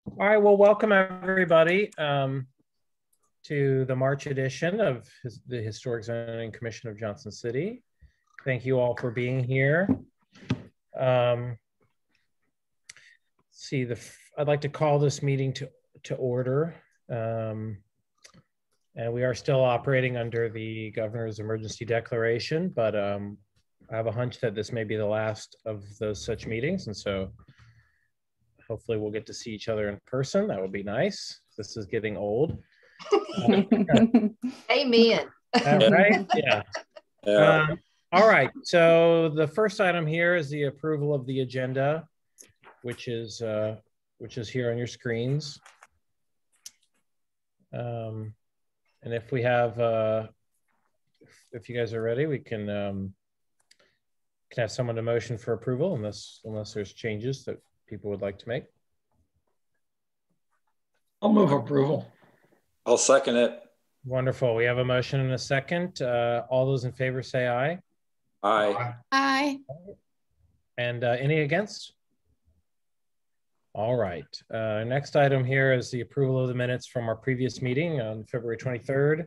All right, well, welcome everybody to the March edition of the Historic Zoning Commission of Johnson City. Thank you all for being here. I'd like to call this meeting to order. And we are still operating under the governor's emergency declaration, but I have a hunch that this may be the last of those such meetings. And so hopefully we'll get to see each other in person. That would be nice. This is getting old. Amen. Right? Yeah. All right. So the first item here is the approval of the agenda, which is here on your screens. And if we have, if you guys are ready, we can have someone to motion for approval, unless there's changes that people would like to make. I'll move approval. I'll second it. Wonderful. We have a motion and a second. All those in favor say aye. Aye. Aye. And any against? All right. Next item here is the approval of the minutes from our previous meeting on February 23rd.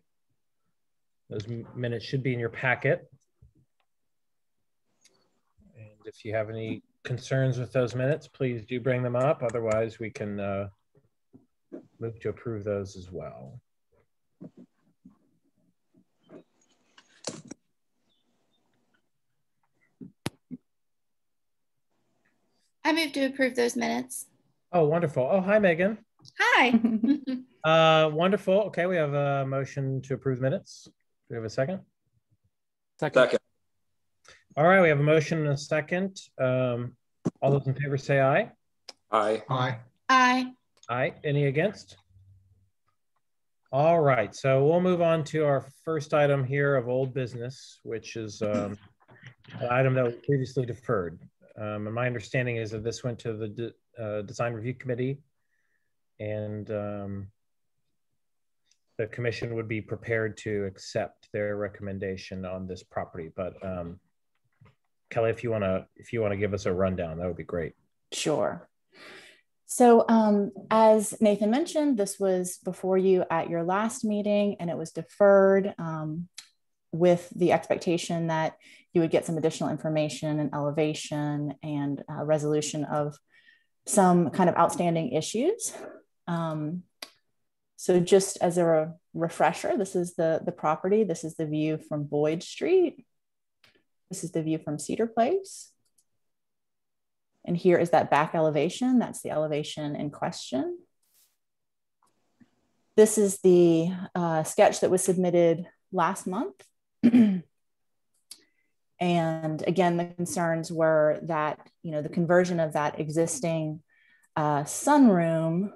Those minutes should be in your packet. And if you have any concerns with those minutes, please do bring them up. Otherwise, we can move to approve those as well. I move to approve those minutes. Oh, wonderful. Oh, hi, Megan. Hi. Wonderful. Okay, we have a motion to approve minutes. Do we have a second? Second. All right, we have a motion and a second. All those in favor say aye. Aye. Aye. Aye. Aye. Any against? All right, so we'll move on to our first item here of old business, which is an item that was previously deferred. And my understanding is that this went to the Design Review Committee, and the commission would be prepared to accept their recommendation on this property. But Kelly, if you want to give us a rundown, that would be great. Sure. So as Nathan mentioned, this was before you at your last meeting, and it was deferred with the expectation that you would get some additional information and elevation and resolution of some kind of outstanding issues. So just as a refresher, this is the property. This is the view from Boyd Street. This is the view from Cedar Place. And here is that back elevation. That's the elevation in question. This is the sketch that was submitted last month. And again, the concerns were that, the conversion of that existing sunroom,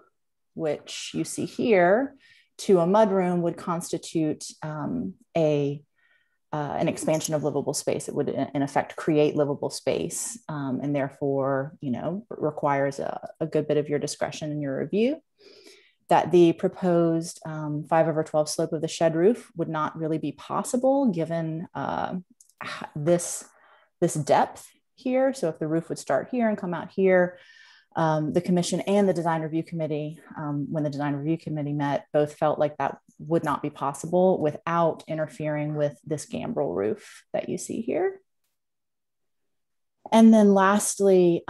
which you see here, to a mudroom would constitute an expansion of livable space. It would, in effect, create livable space, and therefore, requires a good bit of your discretion in your review. That the proposed 5/12 slope of the shed roof would not really be possible given this depth here. So if the roof would start here and come out here, the commission and the Design Review Committee, when the Design Review Committee met, both felt like that would not be possible without interfering with this gambrel roof that you see here. And then lastly,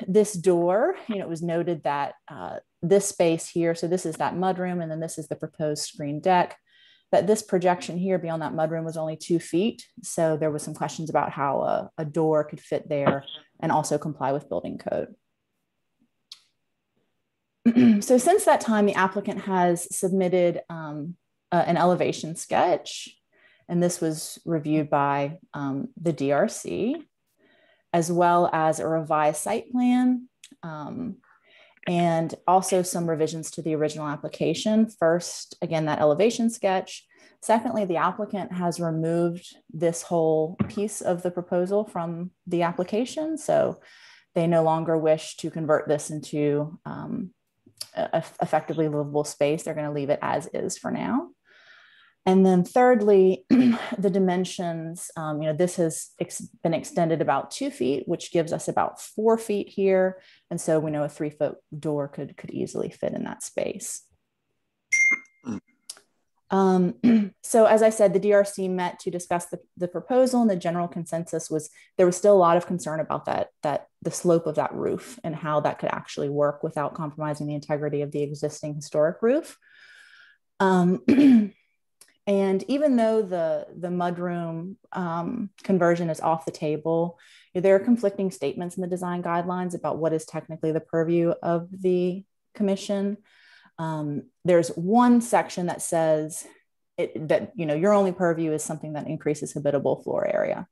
this door, it was noted that this space here, so this is that mudroom, and then this is the proposed screen deck, that this projection here beyond that mudroom was only 2 feet. So there was some questions about how a door could fit there and also comply with building code. So since that time, the applicant has submitted an elevation sketch, and this was reviewed by the DRC, as well as a revised site plan, and also some revisions to the original application. First, again, that elevation sketch. Secondly, the applicant has removed this whole piece of the proposal from the application. So they no longer wish to convert this into effectively livable space. They're going to leave it as is for now. And then thirdly, the dimensions, this has been extended about 2 feet, which gives us about 4 feet here. And so we know a 3-foot door could easily fit in that space. So as I said, the DRC met to discuss the proposal, and the general consensus was there was still a lot of concern about that the slope of that roof and how that could actually work without compromising the integrity of the existing historic roof. And even though the mudroom conversion is off the table, there are conflicting statements in the design guidelines about what is technically the purview of the commission. There's one section that says that your only purview is something that increases habitable floor area.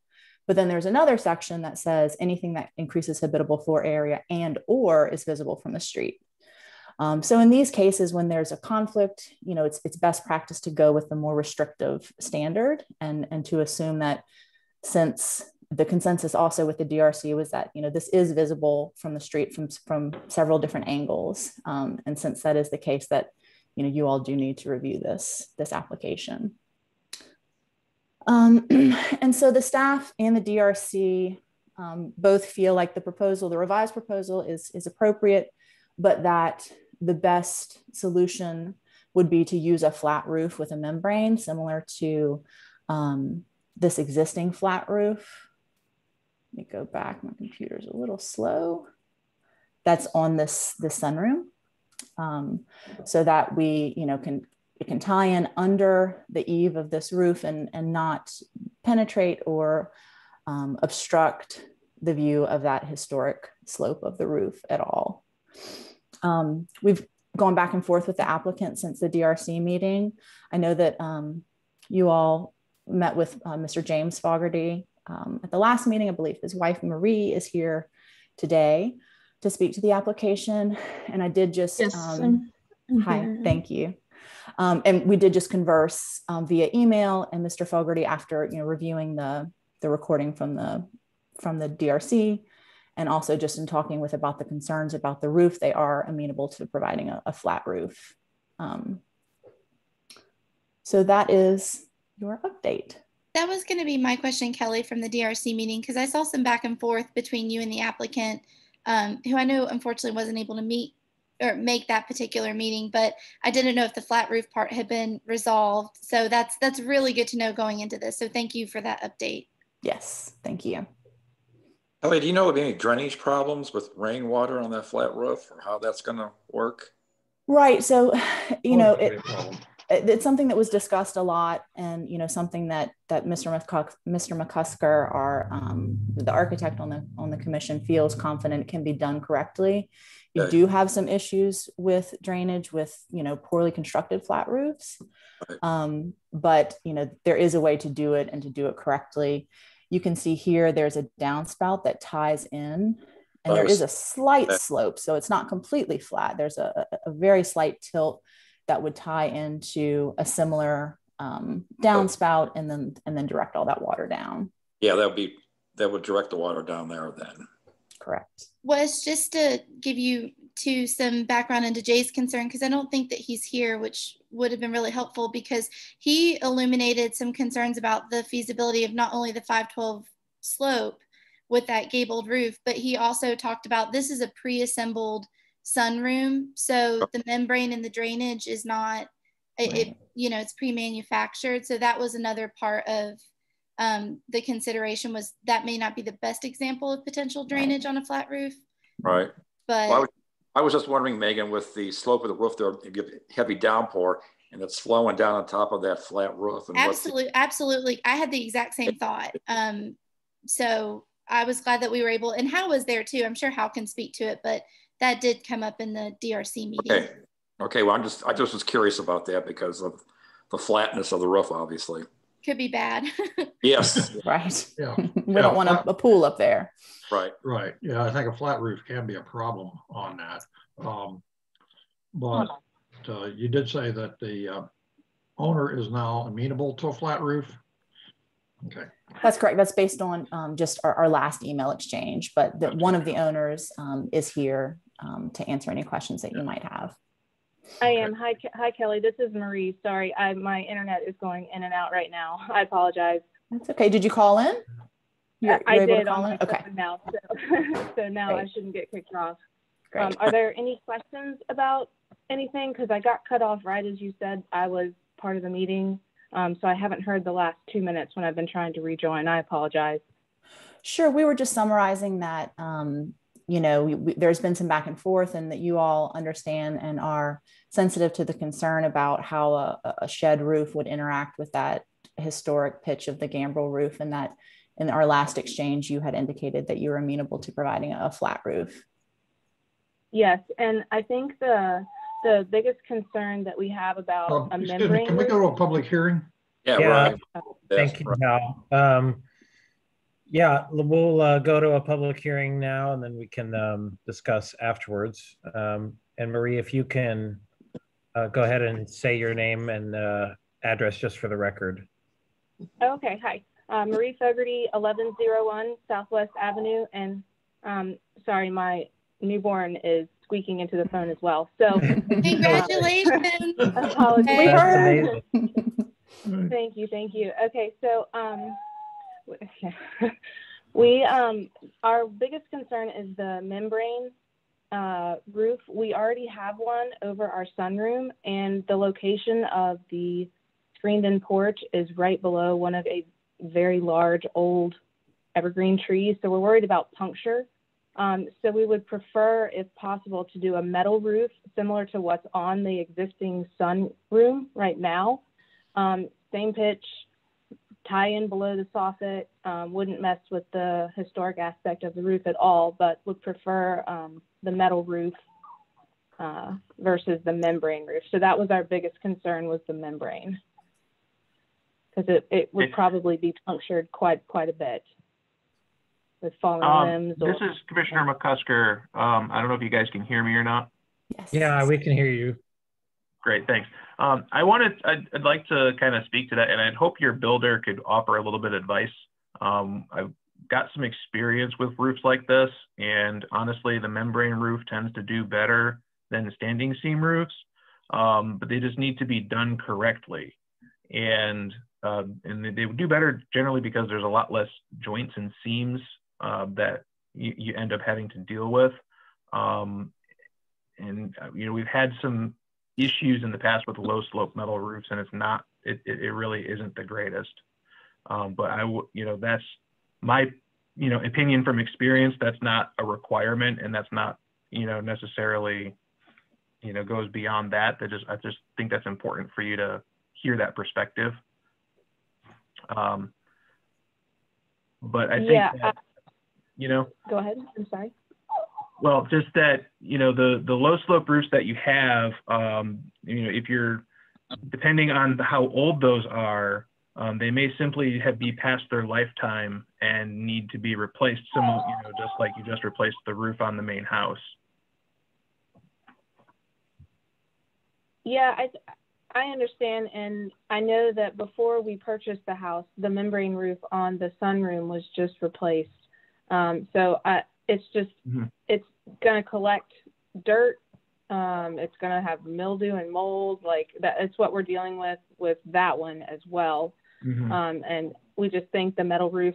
But then there's another section that says anything that increases habitable floor area and or is visible from the street. So in these cases, when there's a conflict, it's best practice to go with the more restrictive standard and to assume that, since the consensus also with the DRC was that, this is visible from the street from several different angles. And since that is the case, that, you all do need to review this application. And so the staff and the DRC both feel like the revised proposal is appropriate, but that the best solution would be to use a flat roof with a membrane similar to this existing flat roof. Let me go back, my computer's a little slow. That's on this sunroom. So that we, it can tie in under the eave of this roof and not penetrate or obstruct the view of that historic slope of the roof at all. We've gone back and forth with the applicant since the DRC meeting. I know that you all met with Mr. James Fogarty at the last meeting. I believe his wife Marie is here today to speak to the application. And I did just, yes, hi, thank you. And we did just converse via email, and Mr. Fogarty, after reviewing the recording from the DRC, and also just in talking about the concerns about the roof, they are amenable to providing a flat roof. So that is your update. That was going to be my question, Kelly, from the DRC meeting, because I saw some back and forth between you and the applicant, who I know unfortunately wasn't able to meet or make that particular meeting, but I didn't know if the flat roof part had been resolved. So that's really good to know going into this. So thank you for that update. Yes, thank you. Kelly, do you know of any drainage problems with rainwater on that flat roof, or how that's going to work? Right. So, it's something that was discussed a lot, and something that Mr. McCusker, our the architect on the commission, feels confident can be done correctly. You do have some issues with drainage with poorly constructed flat roofs, right. But there is a way to do it, and to do it correctly. You can see here there's a downspout that ties in, and there is a slight slope, so it's not completely flat. There's a very slight tilt that would tie into a similar downspout, and then direct all that water down. Yeah, that would direct the water down there then. Correct. Was just to give you some background into Jay's concern, because I don't think that he's here, which would have been really helpful, because he illuminated some concerns about the feasibility of not only the 512 slope with that gabled roof, but he also talked about this is a pre-assembled sunroom, so the membrane and the drainage is not it's pre-manufactured. So that was another part of the consideration, was that may not be the best example of potential drainage on a flat roof. Right. But well, I was just wondering, Megan, with the slope of the roof there, you get heavy downpour and it's flowing down on top of that flat roof. And absolutely. I had the exact same thought. So I was glad that we were able, and Hal was there too. I'm sure Hal can speak to it, but that did come up in the DRC meeting. Okay. Well, I just was curious about that because of the flatness of the roof, obviously. Could be bad. Yes. Right. Yeah. We don't want a pool up there. Right. Right. Yeah, I think a flat roof can be a problem on that. But you did say that the owner is now amenable to a flat roof. Okay. That's correct. That's based on just our last email exchange, but one of the owners is here to answer any questions that you might have. I am. Hi, Kelly. This is Marie. Sorry, my internet is going in and out right now. I apologize. That's okay. Did you call in? I did on my phone now. So now Great. I shouldn't get kicked off. Great. Are there any questions about anything? Because I got cut off right as you said I was part of the meeting. So I haven't heard the last 2 minutes when I've been trying to rejoin. I apologize. Sure. We were just summarizing that, you know, there's been some back and forth, and that you all understand and are sensitive to the concern about how a shed roof would interact with that historic pitch of the gambrel roof, and that in our last exchange, you had indicated that you were amenable to providing a flat roof. Yes, and I think the biggest concern that we have about a Excuse membrane me, can we go to a public hearing? Yeah, Yeah. right. Thank you, Val. Yeah, we'll go to a public hearing now, and then we can discuss afterwards. And Marie, if you can go ahead and say your name and address just for the record. Okay, hi. Marie Fogarty, 1101 Southwest Avenue. And sorry, my newborn is squeaking into the phone as well. So Congratulations. apologies. We heard. Thank you. Okay, so we our biggest concern is the membrane roof. We already have one over our sunroom, and the location of the screened-in porch is right below one of a very large old evergreen trees. So we're worried about puncture. So we would prefer, if possible, to do a metal roof similar to what's on the existing sunroom right now. Same pitch, tie in below the soffit, wouldn't mess with the historic aspect of the roof at all, but would prefer the metal roof versus the membrane roof. So that was our biggest concern, was the membrane, because it would probably be punctured quite a bit with fallen limbs. This is Commissioner McCusker. I don't know if you guys can hear me or not. Yes. Yeah, we can hear you. Great, thanks. I'd like to kind of speak to that, and I'd hope your builder could offer a little bit of advice. I've got some experience with roofs like this, and honestly, the membrane roof tends to do better than the standing seam roofs, but they just need to be done correctly. And they would do better generally because there's a lot less joints and seams that you end up having to deal with. You know, we've had some issues in the past with low slope metal roofs, and it really isn't the greatest. But you know, that's my, you know, opinion from experience. That's not a requirement, and that's not, you know, necessarily, you know, goes beyond that. I just think that's important for you to hear that perspective. But I think that, you know, go ahead. I'm sorry. Well, just that, you know, the low slope roofs that you have, you know, if you're, depending on how old those are, they may simply be past their lifetime and need to be replaced, similar, you know, just like you just replaced the roof on the main house. Yeah, I understand, and I know that before we purchased the house, the membrane roof on the sunroom was just replaced. So it's just, it's going to collect dirt. It's going to have mildew and mold, like that. It's what we're dealing with that one as well. And we just think the metal roof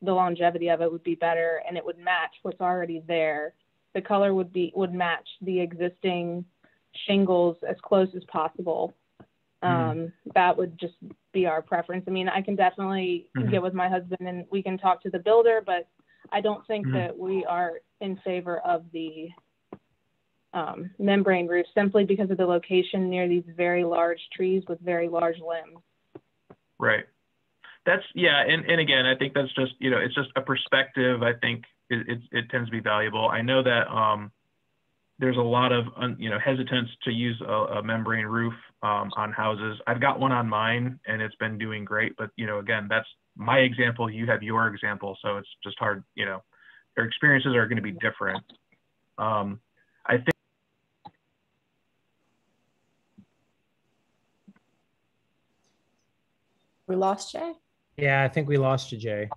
the longevity of it would be better, and it would match what's already there. The color would match the existing shingles as close as possible. That would just be our preference. I mean, I can definitely get with my husband and we can talk to the builder, but I don't think that we are in favor of the membrane roof, simply because of the location near these very large trees with very large limbs. Right. That's, yeah. And again, I think that's just, you know, it's just a perspective. I think it tends to be valuable. I know that there's a lot of, you know, hesitance to use a membrane roof on houses. I've got one on mine and it's been doing great, but, you know, again, that's my example. You have your example. So it's just hard, you know, their experiences are going to be different. I think. We lost Jay? Yeah, I think we lost you, Jay.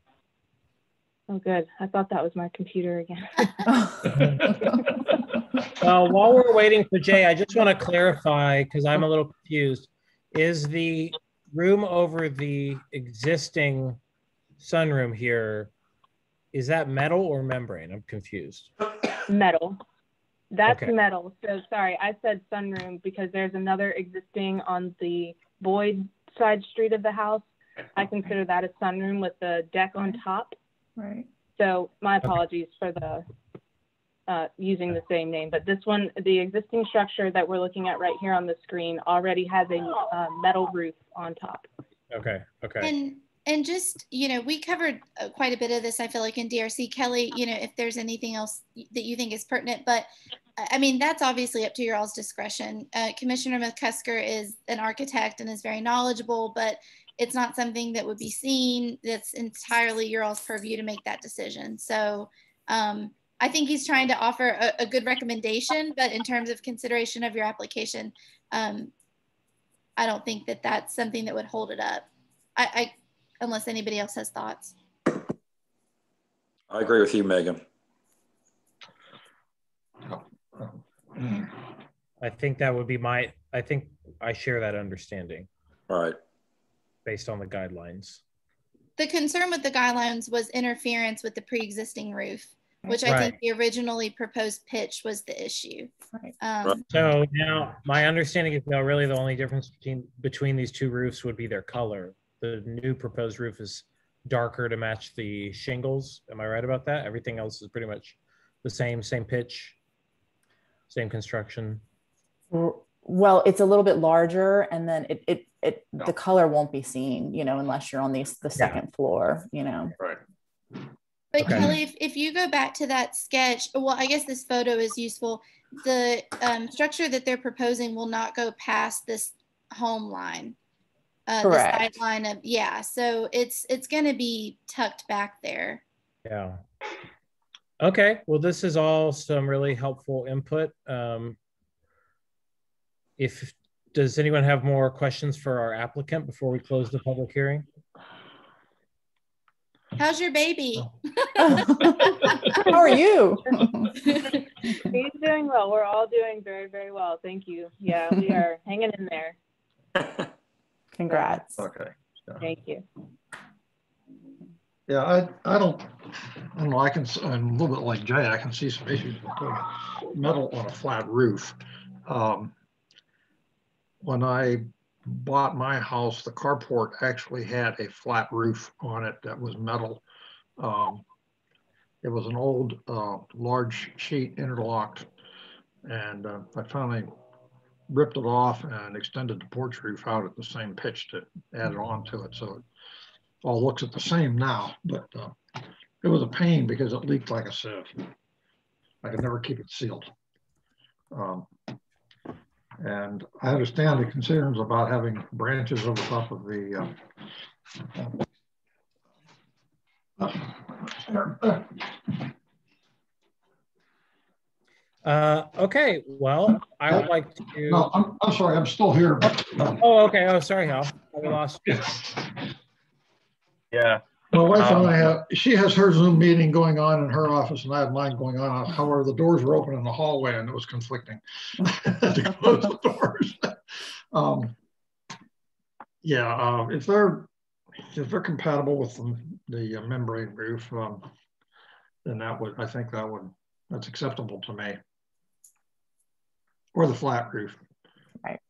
Oh, good. I thought that was my computer again. While we're waiting for Jay, I just want to clarify, because I'm a little confused. Is the room over the existing sunroom here, is that metal or membrane? I'm confused. Metal. That's Okay. metal. So sorry, I said sunroom because there's another existing on the Boyd side street of the house. I consider that a sunroom with the deck on top. Right. So my apologies for the using the same name, but this one, the existing structure that we're looking at right here on the screen already has a metal roof on top. Okay. Okay. And just, you know, we covered quite a bit of this, I feel like, in DRC. Kelly, you know, if there's anything else that you think is pertinent, but I mean, that's obviously up to your all's discretion. Commissioner McCusker is an architect and is very knowledgeable, but it's not something that would be seen. That's entirely your all's purview to make that decision. So I think he's trying to offer a good recommendation, but in terms of consideration of your application, I don't think that that's something that would hold it up. Unless anybody else has thoughts. I agree with you, Megan. I think that would be I think I share that understanding. All right. Based on the guidelines. The concern with the guidelines was interference with the pre-existing roof, which I think the originally proposed pitch was the issue. Right. So now my understanding is now really the only difference between these two roofs would be their color. The new proposed roof is darker to match the shingles. Am I right about that? Everything else is pretty much the same pitch, same construction. Well, it's a little bit larger, and then the color won't be seen, you know, unless you're on the second floor, you know. Right. But okay. Kelly, if you go back to that sketch, well, I guess this photo is useful. The structure that they're proposing will not go past this home line. Correct. The sideline of, so it's going to be tucked back there. Yeah. Okay. Well, this is all some really helpful input. Does anyone have more questions for our applicant before we close the public hearing? How's your baby? How are you? He's doing well. We're all doing very, very well. Thank you. Yeah, we are hanging in there. Congrats. Okay. Yeah. Thank you. Yeah, I don't know. I'm a little bit like Jay. I can see some issues with metal on a flat roof. When I bought my house, the carport actually had a flat roof on it that was metal. It was an old large sheet interlocked, and I finally ripped it off and extended the porch roof out at the same pitch to add it on to it. So it all looks at the same now, but it was a pain because it leaked like a sieve. I could never keep it sealed. And I understand the concerns about having branches over top of the okay, well, I would like to. No, I'm sorry, I'm still here. But, oh, okay. Oh, sorry, Hal. I lost you. Yeah. My wife and I she has her Zoom meeting going on in her office, and I have mine going on. However, the doors were open in the hallway, and it was conflicting to close the doors. If they're compatible with the membrane roof, then that's acceptable to me. Or the flat roof. Right.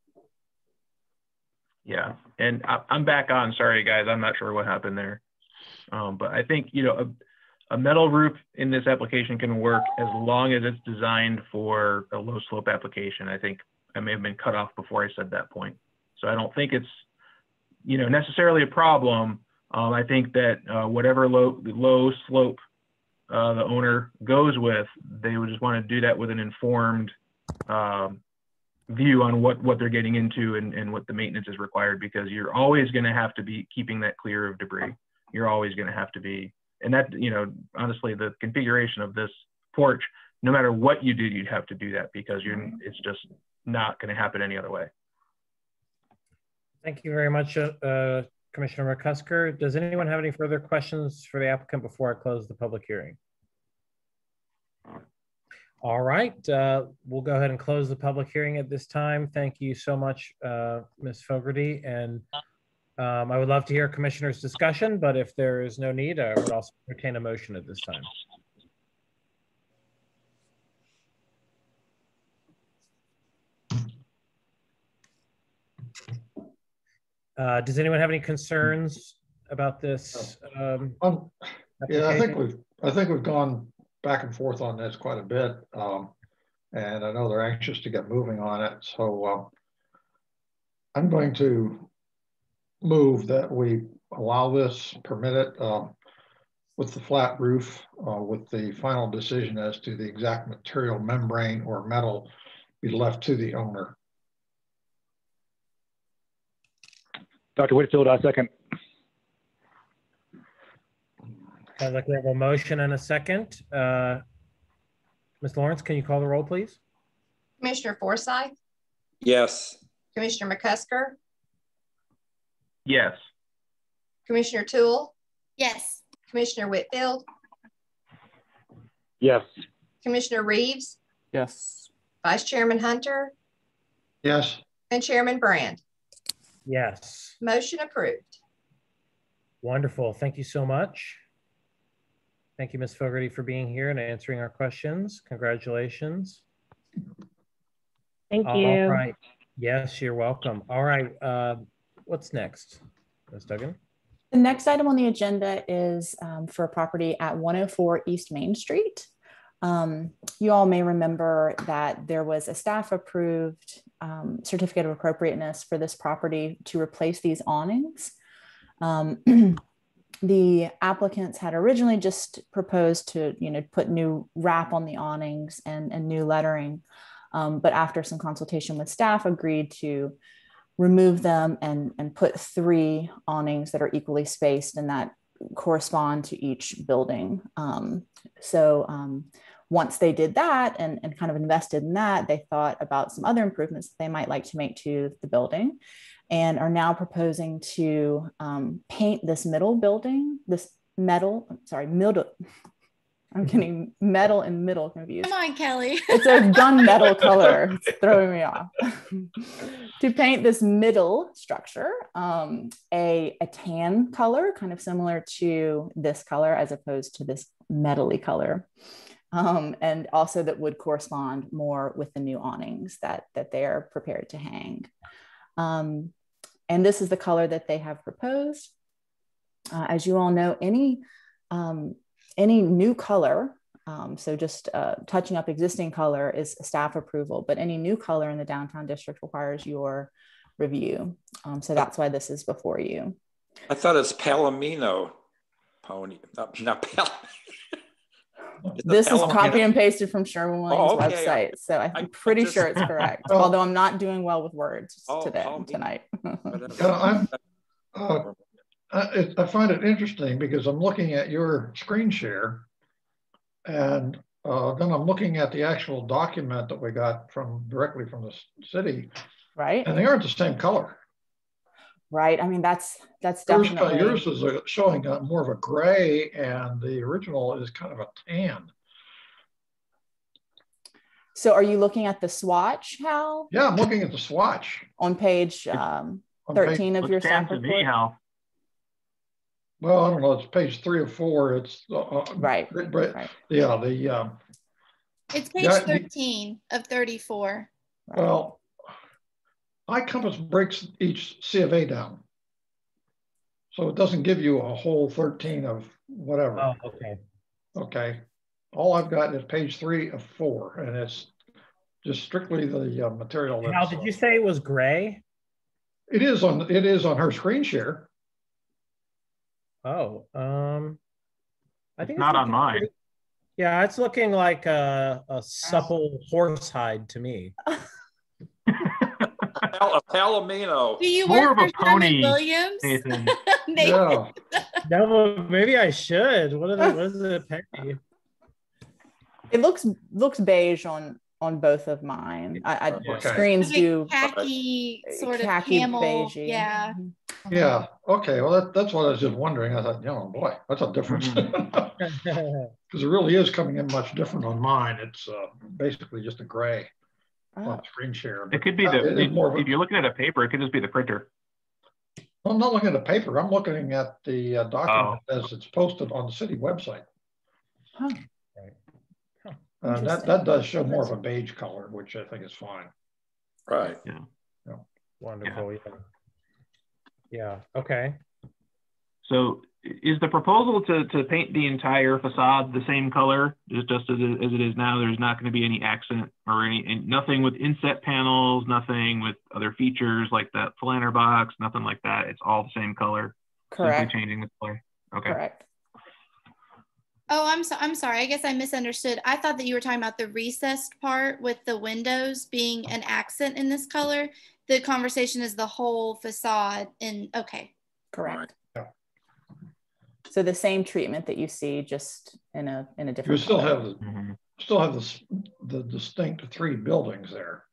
Yeah, and I'm back on. Sorry, guys, I'm not sure what happened there. But I think, you know, a metal roof in this application can work as long as it's designed for a low slope application. I think I may have been cut off before I said that point. So I don't think it's, you know, necessarily a problem. I think that whatever low slope the owner goes with, they would just want to do that with an informed view on what they're getting into and what the maintenance is required, because you're always going to have to be keeping that clear of debris. You're always going to have to be, and that, you know, honestly, the configuration of this porch, no matter what you do, you'd have to do that, because it's just not going to happen any other way. Thank you very much, Commissioner McCusker. Does anyone have any further questions for the applicant before I close the public hearing? All right, we'll go ahead and close the public hearing at this time. Thank you so much, Ms. Fogarty. And I would love to hear commissioners' discussion, but if there is no need, I would also entertain a motion at this time. Does anyone have any concerns about this? Yeah, I think we've gone back and forth on this quite a bit, and I know they're anxious to get moving on it. So I'm going to move that we allow this, permit it with the flat roof, with the final decision as to the exact material, membrane or metal, be left to the owner. Dr. Whitfield, I second. Sounds like we have a motion and a second. Ms. Lawrence, can you call the roll, please? Commissioner Forsyth? Yes. Commissioner McCusker? Yes. Commissioner Toole? Yes. Commissioner Whitfield? Yes. Commissioner Reeves? Yes. Vice Chairman Hunter? Yes. And Chairman Brand? Yes. Motion approved. Wonderful. Thank you so much. Thank you, Ms. Fogarty, for being here and answering our questions. Congratulations. Thank you. All right. Yes, you're welcome. All right. What's next, Ms. Duggan? The next item on the agenda is for a property at 104 East Main Street. You all may remember that there was a staff approved certificate of appropriateness for this property to replace these awnings. The applicants had originally just proposed to, put new wrap on the awnings and new lettering, but after some consultation with staff, agreed to remove them and put 3 awnings that are equally spaced and that correspond to each building. Once they did that and kind of invested in that, they thought about some other improvements they might like to make to the building, and are now proposing to paint this middle building, middle. I'm getting metal and middle confused. Come on, Kelly. It's a gunmetal color. It's throwing me off. To paint this middle structure, a tan color, kind of similar to this color as opposed to this metally color. And also that would correspond more with the new awnings that they are prepared to hang. And this is the color that they have proposed. As you all know, any new color, so just touching up existing color is staff approval, but any new color in the downtown district requires your review. So that's why this is before you. I thought it's Palomino pony, not Palomino. This is copy and pasted from Sherwin-Williams' website, so I'm pretty sure it's correct. Although I'm not doing well with words tonight. I find it interesting because I'm looking at your screen share, and then I'm looking at the actual document that we got directly from the city, right? And they aren't the same color. Right. I mean, that's definitely yours is showing more of a gray, and the original is kind of a tan. So, are you looking at the swatch, Hal? Yeah, I'm looking at the swatch on page 13 of your staff report. Hal. Well, I don't know. It's page 3 of 4. It's right. Yeah, it's page 13 of 34. Right. Well, iCompass breaks each C of A down, so it doesn't give you a whole 13 of whatever. Oh, okay. Okay. All I've got is page 3 of 4, and it's just strictly the material. Now, did you say it was gray? It is on her screen share. Oh, I think it's not on mine. Yeah, it's looking like a supple horsehide to me. A Palomino. Do you more work of a for pony, Williams? Nathan. Yeah. No, maybe I should. What does it pay? It looks beige on both of mine. Screens do khaki sort of khaki camel. beige. Yeah. Yeah, okay, well, that's what I was just wondering. I thought, boy, that's a difference. Because it really is coming in much different on mine. It's basically just a gray on screen share. It could be if you're looking at a paper, it could just be the printer. Well, I'm not looking at the paper. I'm looking at the document as it's posted on the city website. Huh. Right. That does show more of a beige color, which I think is fine. Right. Yeah. Wonderful. Yeah. Okay. So is the proposal to paint the entire facade the same color just as it is now? There's not going to be any accent or nothing with inset panels, nothing with other features like that planter box, nothing like that. It's all the same color. Correct. Simply changing the color. Okay. Correct. Oh, I'm sorry. I guess I misunderstood. I thought that you were talking about the recessed part with the windows being an accent in this color. The conversation is the whole facade okay. Correct. Yeah. So the same treatment that you see, just in a different. You still color. have the distinct three buildings there.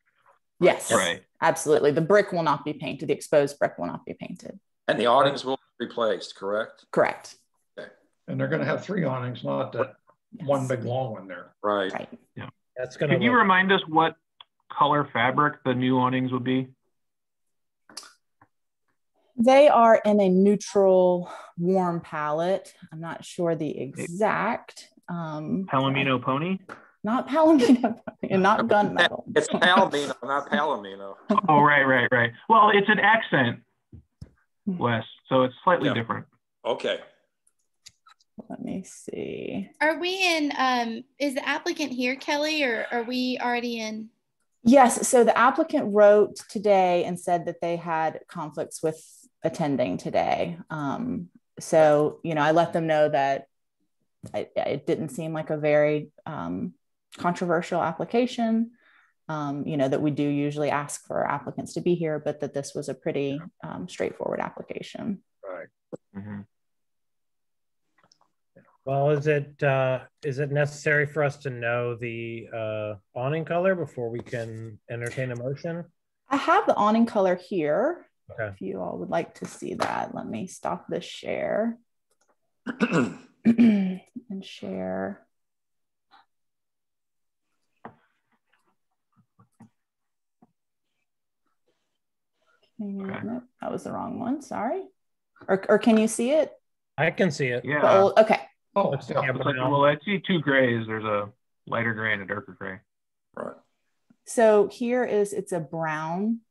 Yes. Right. Absolutely. The brick will not be painted. The exposed brick will not be painted. And the awnings will be replaced, correct? Correct. And they're going to have three awnings, not that one big long one there. Right. Yeah. That's going to. Can you remind us what color fabric the new awnings would be? They are in a neutral warm palette. I'm not sure the exact. Palomino pony? Not Palomino pony and not gunmetal. It's Palomino, not Palomino. Oh, right. Well, it's an accent, Wes, so it's slightly different. Okay. Let me see. Are we in, is the applicant here, Kelly, or are we already in? Yes, so the applicant wrote today and said that they had conflicts with attending today. So, I let them know that it didn't seem like a very controversial application, that we do usually ask for applicants to be here, but that this was a pretty straightforward application. Right. Mm-hmm. Well, is it necessary for us to know the awning color before we can entertain a motion? I have the awning color here. Okay. If you all would like to see that, let me stop the share and share. Nope, that was the wrong one. Sorry. Or can you see it? I can see it. Yeah. Okay. Oh, well, I see two grays. There's a lighter gray and a darker gray. Right. So here it's a brown,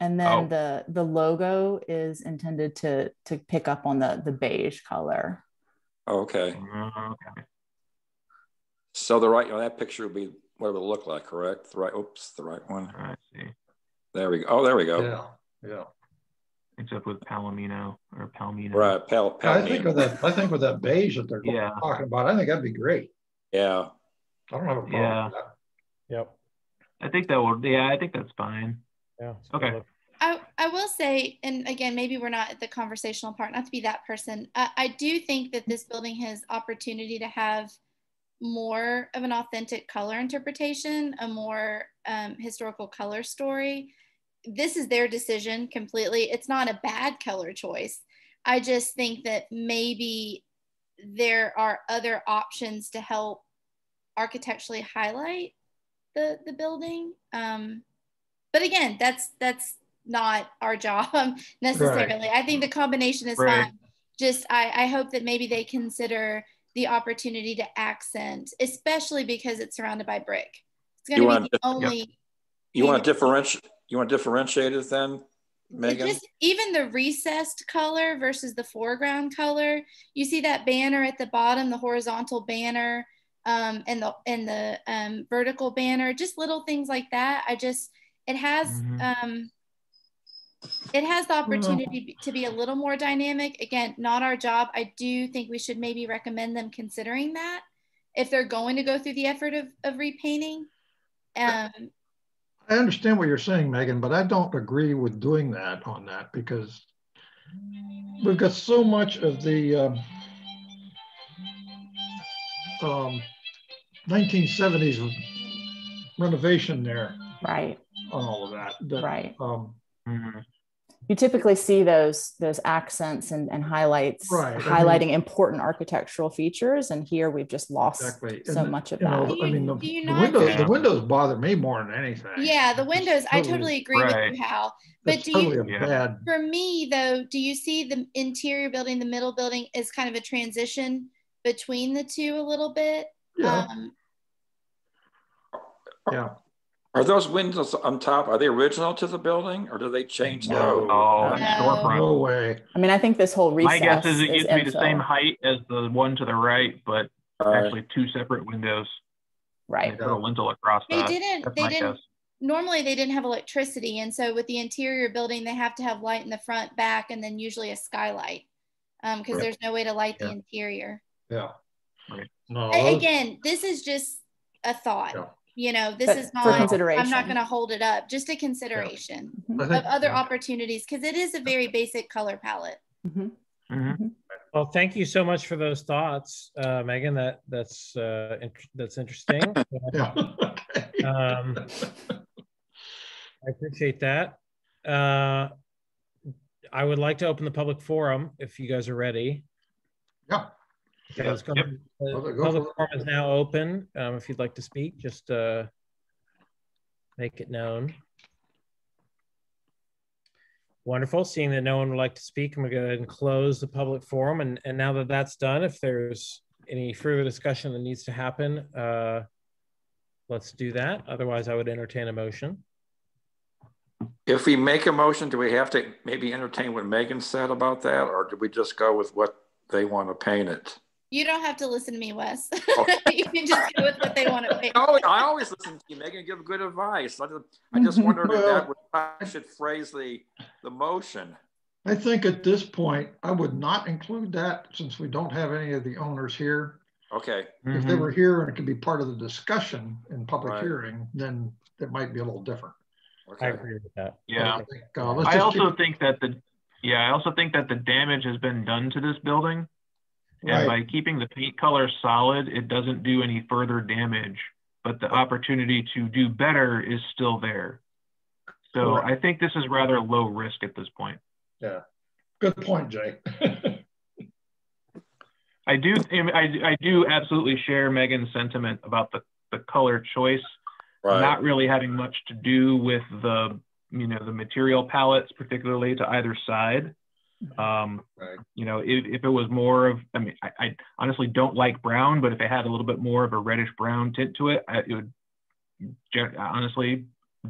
and then the logo is intended to pick up on the beige color. Okay. Okay. So that picture will be what it will look like, correct? The right one. I see. There we go. Oh, there we go. Yeah. Except with Palomino or Palmino. Right. I think with that beige that they're talking about, I think that'd be great. Yeah. I don't have a problem with that. Yep. I think that would. Yeah, I think that's fine. Yeah. Okay. I will say, and again, maybe we're not at the conversational part, not to be that person. I do think that this building has opportunity to have more of an authentic color interpretation, a more historical color story. This is their decision completely. It's not a bad color choice. I just think that maybe there are other options to help architecturally highlight the building. But again, that's not our job necessarily. Right. I think the combination is fine. Just I hope that maybe they consider the opportunity to accent, especially because it's surrounded by brick. It's going to be the only. You want to differentiate it then, Megan? Just even the recessed color versus the foreground color. You see that banner at the bottom, the horizontal banner, and the vertical banner. Just little things like that. It has the opportunity to be a little more dynamic. Again, not our job. I do think we should maybe recommend them considering that if they're going to go through the effort of repainting. I understand what you're saying, Megan, but I don't agree with doing that on that because we've got so much of the 1970s renovation there. Right. On all of that. Right. you typically see those accents and highlights, Right. highlighting important architectural features. And here we've just lost so much of that. The windows bother me more than anything. Yeah, the windows, I totally agree with you, Hal. But for me though, do you see the interior building, the middle building is kind of a transition between the two a little bit? Yeah. Are those windows on top, are they original to the building or do they change? No way. I mean, I think this whole recess, my guess is it used to be the same height as the one to the right, but actually two separate windows. Right. They put a lintel across that. Normally they didn't have electricity. And so with the interior building, they have to have light in the front, back, and then usually a skylight because there's no way to light the interior. Yeah. Right. No. Again, this is just a thought. Yeah. You know, this is not, I'm not going to hold it up, just a consideration of other opportunities because it is a very basic color palette. Well, thank you so much for those thoughts, Megan. That's interesting. I appreciate that. I would like to open the public forum if you guys are ready. Yeah. Okay, let's go. The public forum is now open. If you'd like to speak, just make it known. Wonderful. Seeing that no one would like to speak, I'm going to go ahead and close the public forum. And now that that's done, if there's any further discussion that needs to happen, let's do that. Otherwise, I would entertain a motion. If we make a motion, do we have to maybe entertain what Megan said about that, or do we just go with what they want to paint it? You don't have to listen to me, Wes. You can just go with what they want to paint. I always listen to you, Megan, give good advice. I just wondered if that would, I should phrase the motion. I think at this point, I would not include that since we don't have any of the owners here. Okay. If they were here and it could be part of the discussion in public hearing, then it might be a little different. Okay. I agree with that. Yeah. I also think that the damage has been done to this building. And by keeping the paint color solid, it doesn't do any further damage, but the opportunity to do better is still there. So I think this is rather low risk at this point. Yeah, good point, Jay. I do absolutely share Megan's sentiment about the color choice, not really having much to do with the material palettes, particularly to either side. If it was more of, I honestly don't like brown, but if it had a little bit more of a reddish brown tint to it, it would honestly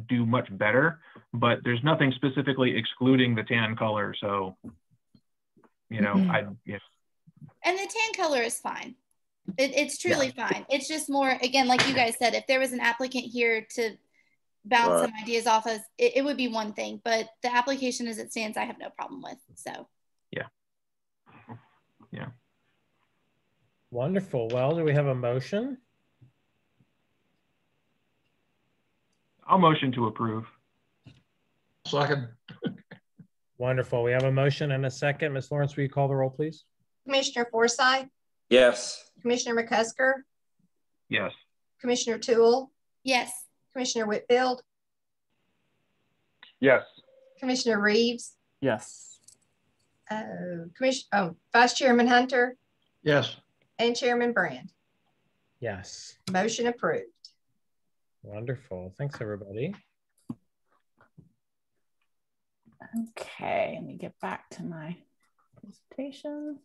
do much better. But there's nothing specifically excluding the tan color, so And the tan color is fine. It's truly fine. It's just more, again, like you guys said, if there was an applicant here to bounce some ideas off of, it would be one thing, but the application as it stands, I have no problem with. So yeah. Wonderful. Well, do we have a motion? I'll motion to approve. Second. Wonderful. We have a motion and a second. Ms. Lawrence, will you call the roll, please? Commissioner Forsyth? Yes. Commissioner McCusker? Yes. Commissioner Toole? Yes. Commissioner Whitfield? Yes. Commissioner Reeves? Yes. Vice Chairman Hunter? Yes. And Chairman Brand? Yes. Motion approved. Wonderful. Thanks, everybody. Okay, let me get back to my presentation.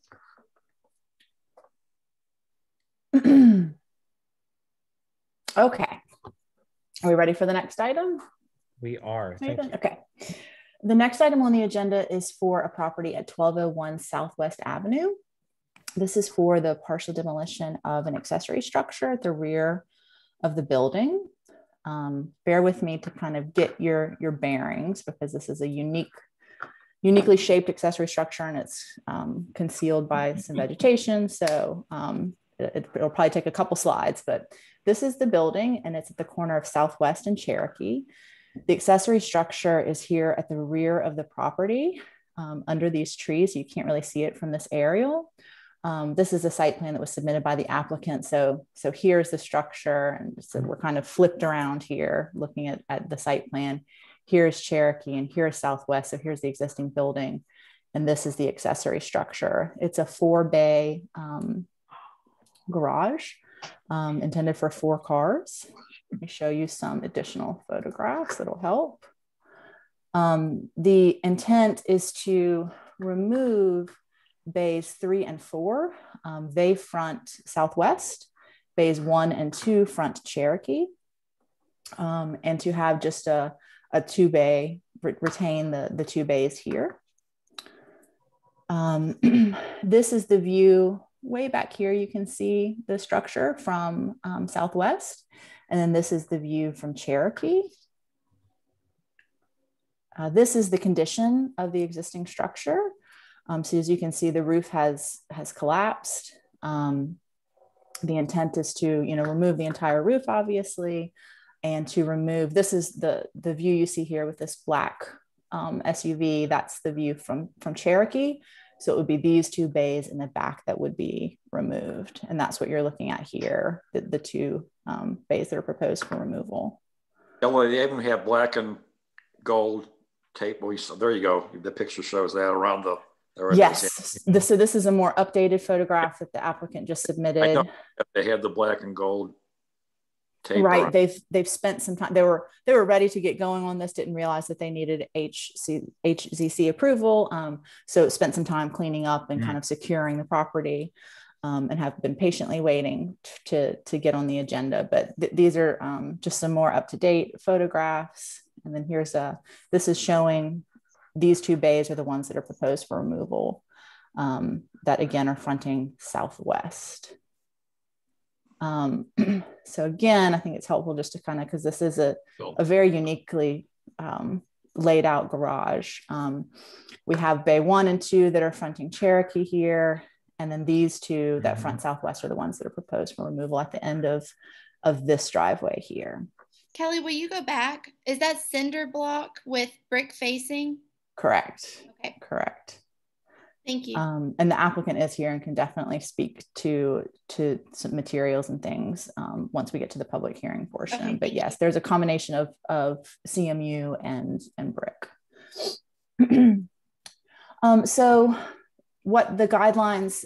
Okay. Are we ready for the next item? We are. Thank you. Okay. The next item on the agenda is for a property at 1201 Southwest Avenue. This is for the partial demolition of an accessory structure at the rear of the building. Bear with me to kind of get your bearings because this is a uniquely shaped accessory structure and it's concealed by some vegetation. So it'll probably take a couple slides, but this is the building and it's at the corner of Southwest and Cherokee. The accessory structure is here at the rear of the property under these trees. You can't really see it from this aerial. This is a site plan that was submitted by the applicant. So here's the structure. And so we're kind of flipped around here looking at the site plan. Here's Cherokee, and here's Southwest. So here's the existing building, and this is the accessory structure. It's a 4-bay garage intended for 4 cars. Let me show you some additional photographs that'll help. The intent is to remove bays 3 and 4. They front Southwest. Bays 1 and 2 front Cherokee. And to have just a 2-bay, retain the 2 bays here. This is the view way back here. You can see the structure from Southwest. And then this is the view from Cherokee. This is the condition of the existing structure. So as you can see, the roof has collapsed. The intent is to, remove the entire roof, obviously, and to remove, this is the view you see here with this black SUV. That's the view from Cherokee. So it would be these 2 bays in the back that would be removed. And that's what you're looking at here, the 2 bays that are proposed for removal. Yeah, well, they even have black and gold tape. There you go. The picture shows that around the. Yes. So this is a more updated photograph that the applicant just submitted. I know they had the black and gold tape. Right. They've spent some time. They were ready to get going on this. Didn't realize that they needed HZC approval. So spent some time cleaning up and kind of securing the property, and have been patiently waiting to get on the agenda. But these are just some more up to date photographs. And then this is showing. These 2 bays are the ones that are proposed for removal, that again are fronting Southwest. So again, I think it's helpful just to kind of, because this is a very uniquely laid out garage. We have bay 1 and 2 that are fronting Cherokee here. And then these 2 that front Southwest are the ones that are proposed for removal at the end of this driveway here. Kelly, will you go back? Is that cinder block with brick facing? Correct. Okay. Correct. Thank you. And the applicant is here and can definitely speak to some materials and things once we get to the public hearing portion. Okay, but yes, there's a combination of CMU and brick. So what the guidelines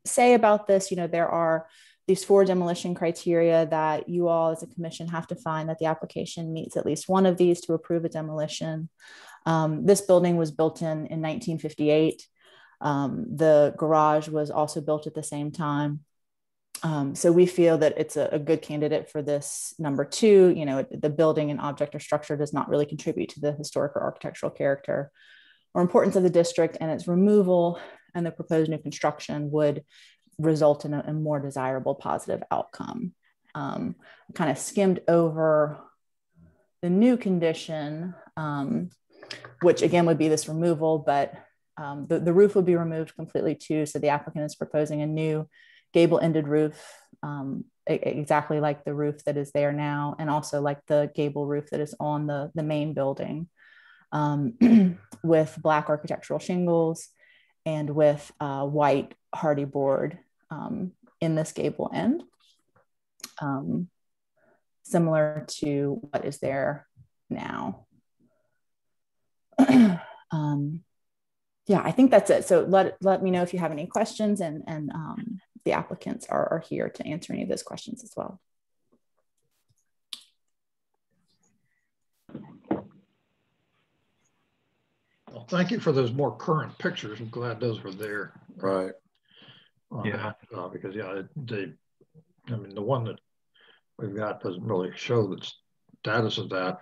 say about this, there are these 4 demolition criteria that you all as a commission have to find that the application meets at least one of these to approve a demolition. This building was built in 1958. The garage was also built at the same time. So we feel that it's a good candidate for this number 2. The building and object or structure does not really contribute to the historic or architectural character or importance of the district, and its removal and the proposed new construction would result in a more desirable positive outcome. Kind of skimmed over the new condition, which again would be this removal, but the roof would be removed completely too. So the applicant is proposing a new gable-ended roof, exactly like the roof that is there now, and also like the gable roof that is on the main building, with black architectural shingles and with white hardy board in this gable end, similar to what is there now. Yeah, I think that's it. So let me know if you have any questions, and the applicants are here to answer any of those questions as well. Well, thank you for those more current pictures. I'm glad those were there. Right. Yeah. Because the one that we've got doesn't really show the status of that.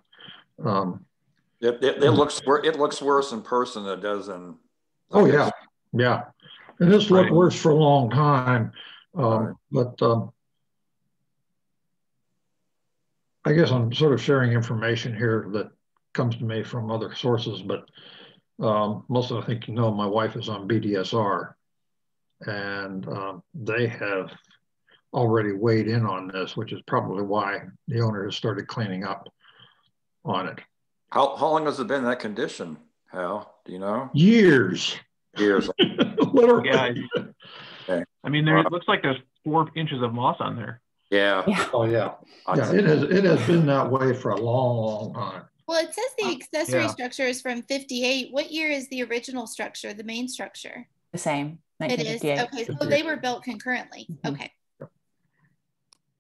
It looks worse in person than it does in. Oh yeah, yeah. And this looked worse for a long time, but I guess I'm sort of sharing information here that comes to me from other sources. But most of, I think my wife is on BDSR, and they have already weighed in on this, which is probably why the owner has started cleaning up on it. How long has it been in that condition, Hal? Do you know? Years. Literally. Yeah. Okay. I mean, it looks like there's 4 inches of moss on there. Yeah. Oh yeah. Yeah. It has been that way for a long, long time. Well, it says the accessory structure is from 58. What year is the original structure, the main structure? The same, It is, 1958. okay, so they were built concurrently, okay.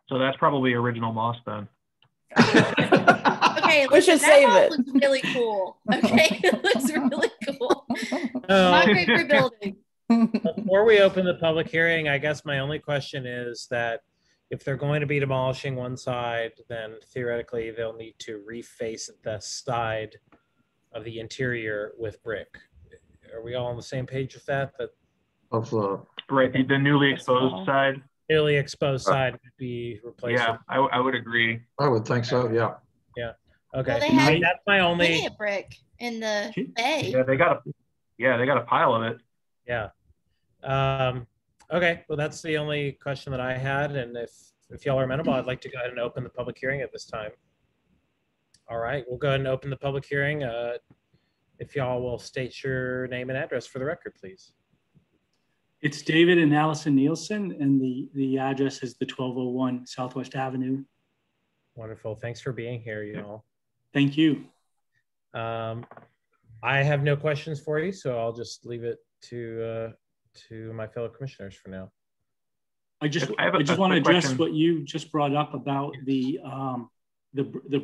So that's probably original moss then. Okay, We should save it. Looks really cool. Okay, it looks really cool. Not great for building. Before we open the public hearing, I guess my only question is that if they're going to be demolishing one side, then theoretically they'll need to reface the side of the interior with brick. Are we all on the same page with that? That Of the Right, the newly exposed side. newly exposed side would be replaced. Yeah, I would agree. I would think so. Yeah. Yeah. Okay. Well, they have that's my only. plenty of brick in the bay. Yeah, they got a pile of it. Yeah. Okay. Well, that's the only question that I had, and if y'all are amenable, I'd like to go ahead and open the public hearing at this time. All right, we'll go ahead and open the public hearing. If y'all will state your name and address for the record, please. It's David and Allison Nielsen, and the address is the 1201 Southwest Avenue. Wonderful. Thanks for being here, y'all. Thank you. I have no questions for you, so I'll just leave it to my fellow commissioners for now. I just want to address what you just brought up about the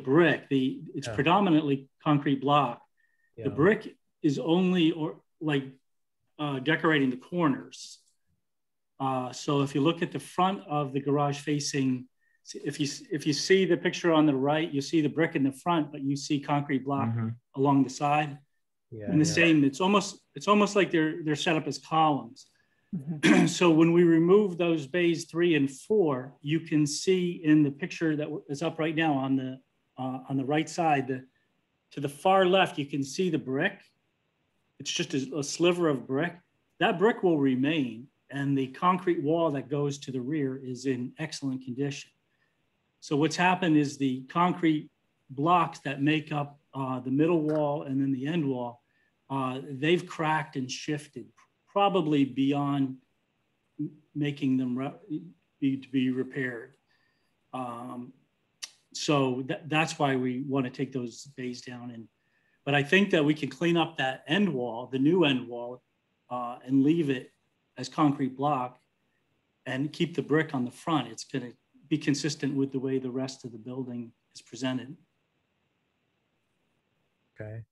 brick. It's predominantly concrete block. Yeah. The brick is only decorating the corners. So if you look at the front of the garage facing, if you see the picture on the right, you see the brick in the front, but you see concrete block along the side. Yeah, and the same, it's almost like they're set up as columns. So when we remove those bays 3 and 4, you can see in the picture that is up right now on the right side, to the far left, you can see the brick. It's just a sliver of brick. That brick will remain, and the concrete wall that goes to the rear is in excellent condition. So what's happened is the concrete blocks that make up the middle wall and then the end wall, they've cracked and shifted, probably beyond making them to be repaired. So that's why we want to take those bays down. But I think that we can clean up that end wall, the new end wall, and leave it as concrete block and keep the brick on the front. It's going to be consistent with the way the rest of the building is presented. Okay.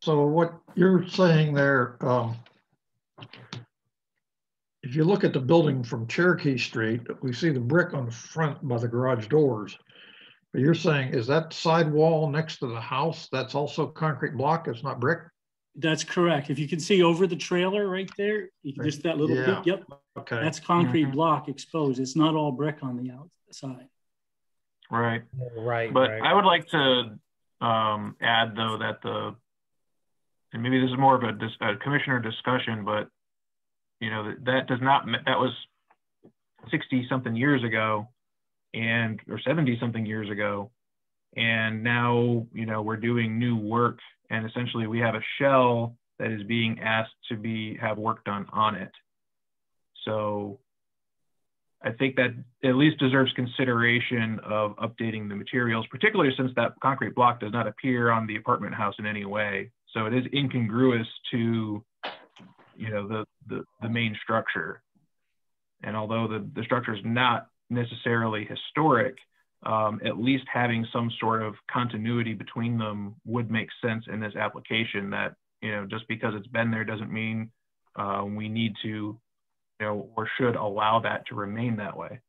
So what you're saying there, if you look at the building from Cherokee Street, we see the brick on the front by the garage doors. But you're saying, is that side wall next to the house, that's also concrete block, it's not brick? That's correct. If you can see over the trailer right there, you can just that little bit, yep. Okay. That's concrete block exposed. It's not all brick on the outside. Right. Right. But right. I would like to add though that and maybe this is more of a commissioner discussion, but you know, that was 60 something years ago or 70 something years ago. And now, you know, we're doing new work, and essentially we have a shell that is being asked to have work done on it. So I think that at least deserves consideration of updating the materials, particularly since that concrete block does not appear on the apartment house in any way. So it is incongruous to, you know, the main structure. And although the structure is not necessarily historic, at least having some sort of continuity between them would make sense in this application. That, you know, just because it's been there doesn't mean we need to, you know, or should allow that to remain that way.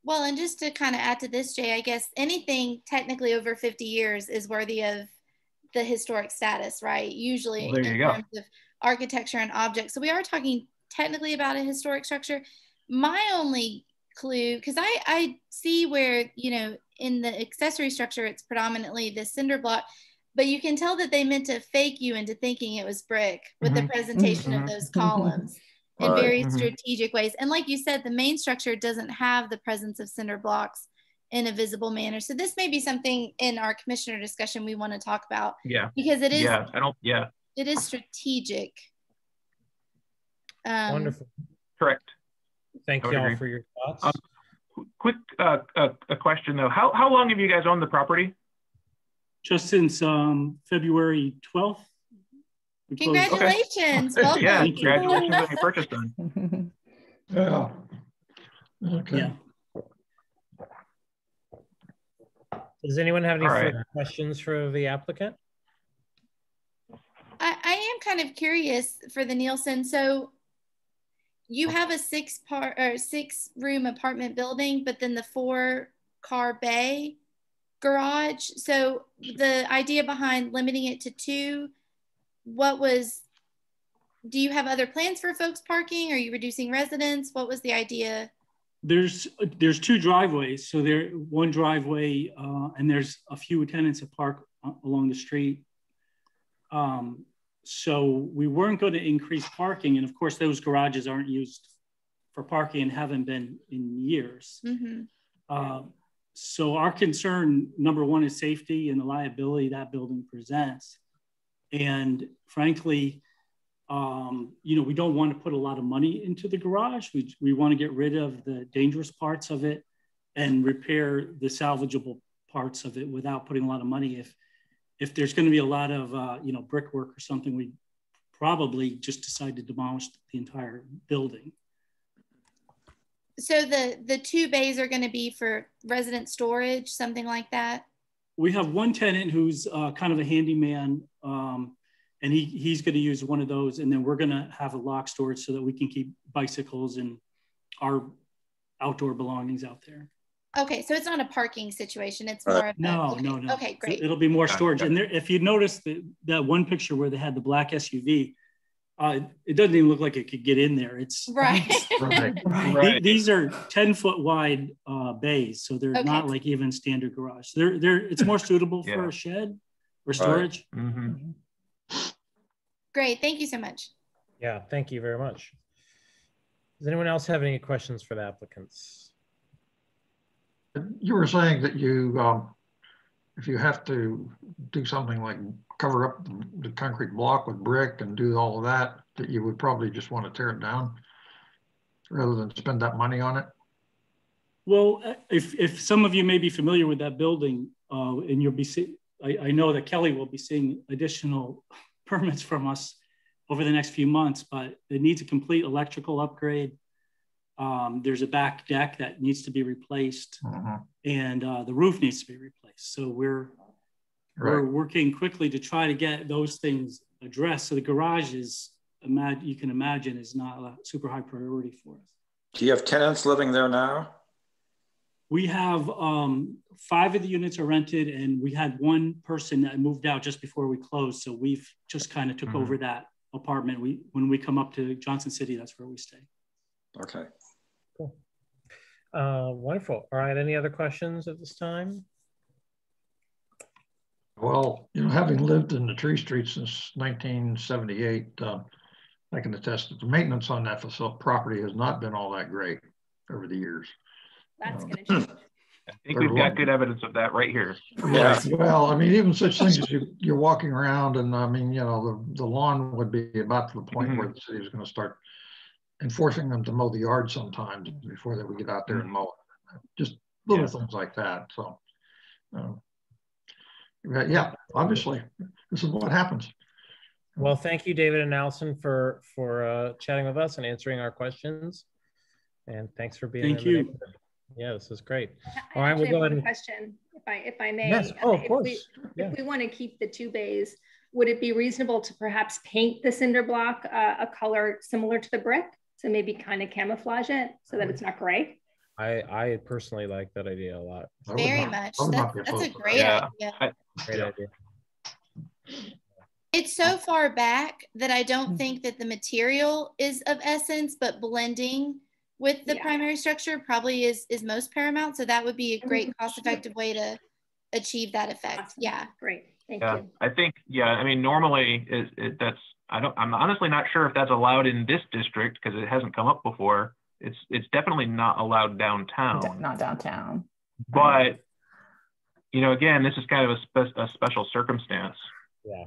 Well, and just to kind of add to this, Jay, I guess anything technically over 50 years is worthy of the historic status, right? Usually in terms of architecture and objects. So we are talking technically about a historic structure. My only clue, because I see where, you know, in the accessory structure, it's predominantly the cinder block, but you can tell that they meant to fake you into thinking it was brick with the presentation of those columns in very strategic ways. And like you said, the main structure doesn't have the presence of cinder blocks in a visible manner. So this may be something in our commissioner discussion we want to talk about. Yeah. Because it is, it is strategic. Wonderful. Correct. Thank you all for your thoughts. quick a question though. How long have you guys owned the property? Just since February 12th. Congratulations. Okay. Welcome. Yeah, congratulations on your purchase then. Yeah. Okay. Yeah. Does anyone have any All right. further questions for the applicant? I am kind of curious for the Nielsen. So you have a 6-room apartment building, but then the 4-car bay garage. So the idea behind limiting it to 2, do you have other plans for folks parking? Are you reducing residents? What was the idea? There's 2 driveways. So one driveway and there's a few tenants that park along the street. So we weren't going to increase parking. And of course, those garages aren't used for parking and haven't been in years. Mm-hmm. So our concern, number one, is safety and the liability that building presents. And frankly, we don't want to put a lot of money into the garage. We want to get rid of the dangerous parts of it and repair the salvageable parts of it without putting a lot of money. If there's going to be a lot of brickwork or something, we probably just decide to demolish the entire building. So the 2 bays are going to be for resident storage, something like that? We have one tenant who's kind of a handyman, and he's going to use one of those, and then we're going to have a lock storage so that we can keep bicycles and our outdoor belongings out there. Okay, so it's not a parking situation. It's more of no. Okay, great. It'll be more storage. And if you notice that one picture where they had the black SUV, it doesn't even look like it could get in there. It's right. Right. These are 10-foot wide bays, so they're not like even standard garage. It's more suitable for a shed or storage. Right. Mm-hmm. Great, thank you so much. Yeah, thank you very much. Does anyone else have any questions for the applicants? You were saying that if you have to do something like cover up the concrete block with brick and do all of that, that you would probably just want to tear it down rather than spend that money on it? Well, if some of you may be familiar with that building, and you'll be I know that Kelly will be seeing additional permits from us over the next few months, but it needs a complete electrical upgrade. There's a back deck that needs to be replaced, and the roof needs to be replaced. So we're working quickly to try to get those things addressed. So the garage is, you can imagine, is not a super high priority for us. Do you have tenants living there now? We have 5 of the units are rented, and we had one person that moved out just before we closed. So we've just kind of took over that apartment. When we come up to Johnson City, that's where we stay. Okay. Cool. Wonderful. All right. Any other questions at this time? Well, having lived in the Tree Street since 1978, I can attest that the maintenance on that property has not been all that great over the years. That's going to change. I think we've got good evidence of that right here. Yeah. Well, I mean, even such things as you're walking around, and I mean, the lawn would be about to the point where the city is going to start enforcing them to mow the yard sometimes before they would get out there and mow it. Just little things like that. So, yeah, obviously, this is what happens. Well, thank you, David and Allison, for chatting with us and answering our questions. And thanks for being Thank you. Yeah, this is great. All right, we'll go ahead. Question, if I may. Yes. Oh, of course. If we want to keep the 2 bays, would it be reasonable to perhaps paint the cinder block a color similar to the brick? So maybe kind of camouflage it so that it's not gray? I personally like that idea a lot. Very much. That's a great idea. Great idea. It's so far back that I don't think that the material is of essence, but blending with the primary structure probably is most paramount. So that would be a great cost-effective way to achieve that effect. Awesome. Yeah. Great. Thank you. I think, I mean, normally I'm honestly not sure if that's allowed in this district because it hasn't come up before. It's definitely not allowed downtown. Not downtown. But, again, this is kind of a special circumstance. Yeah.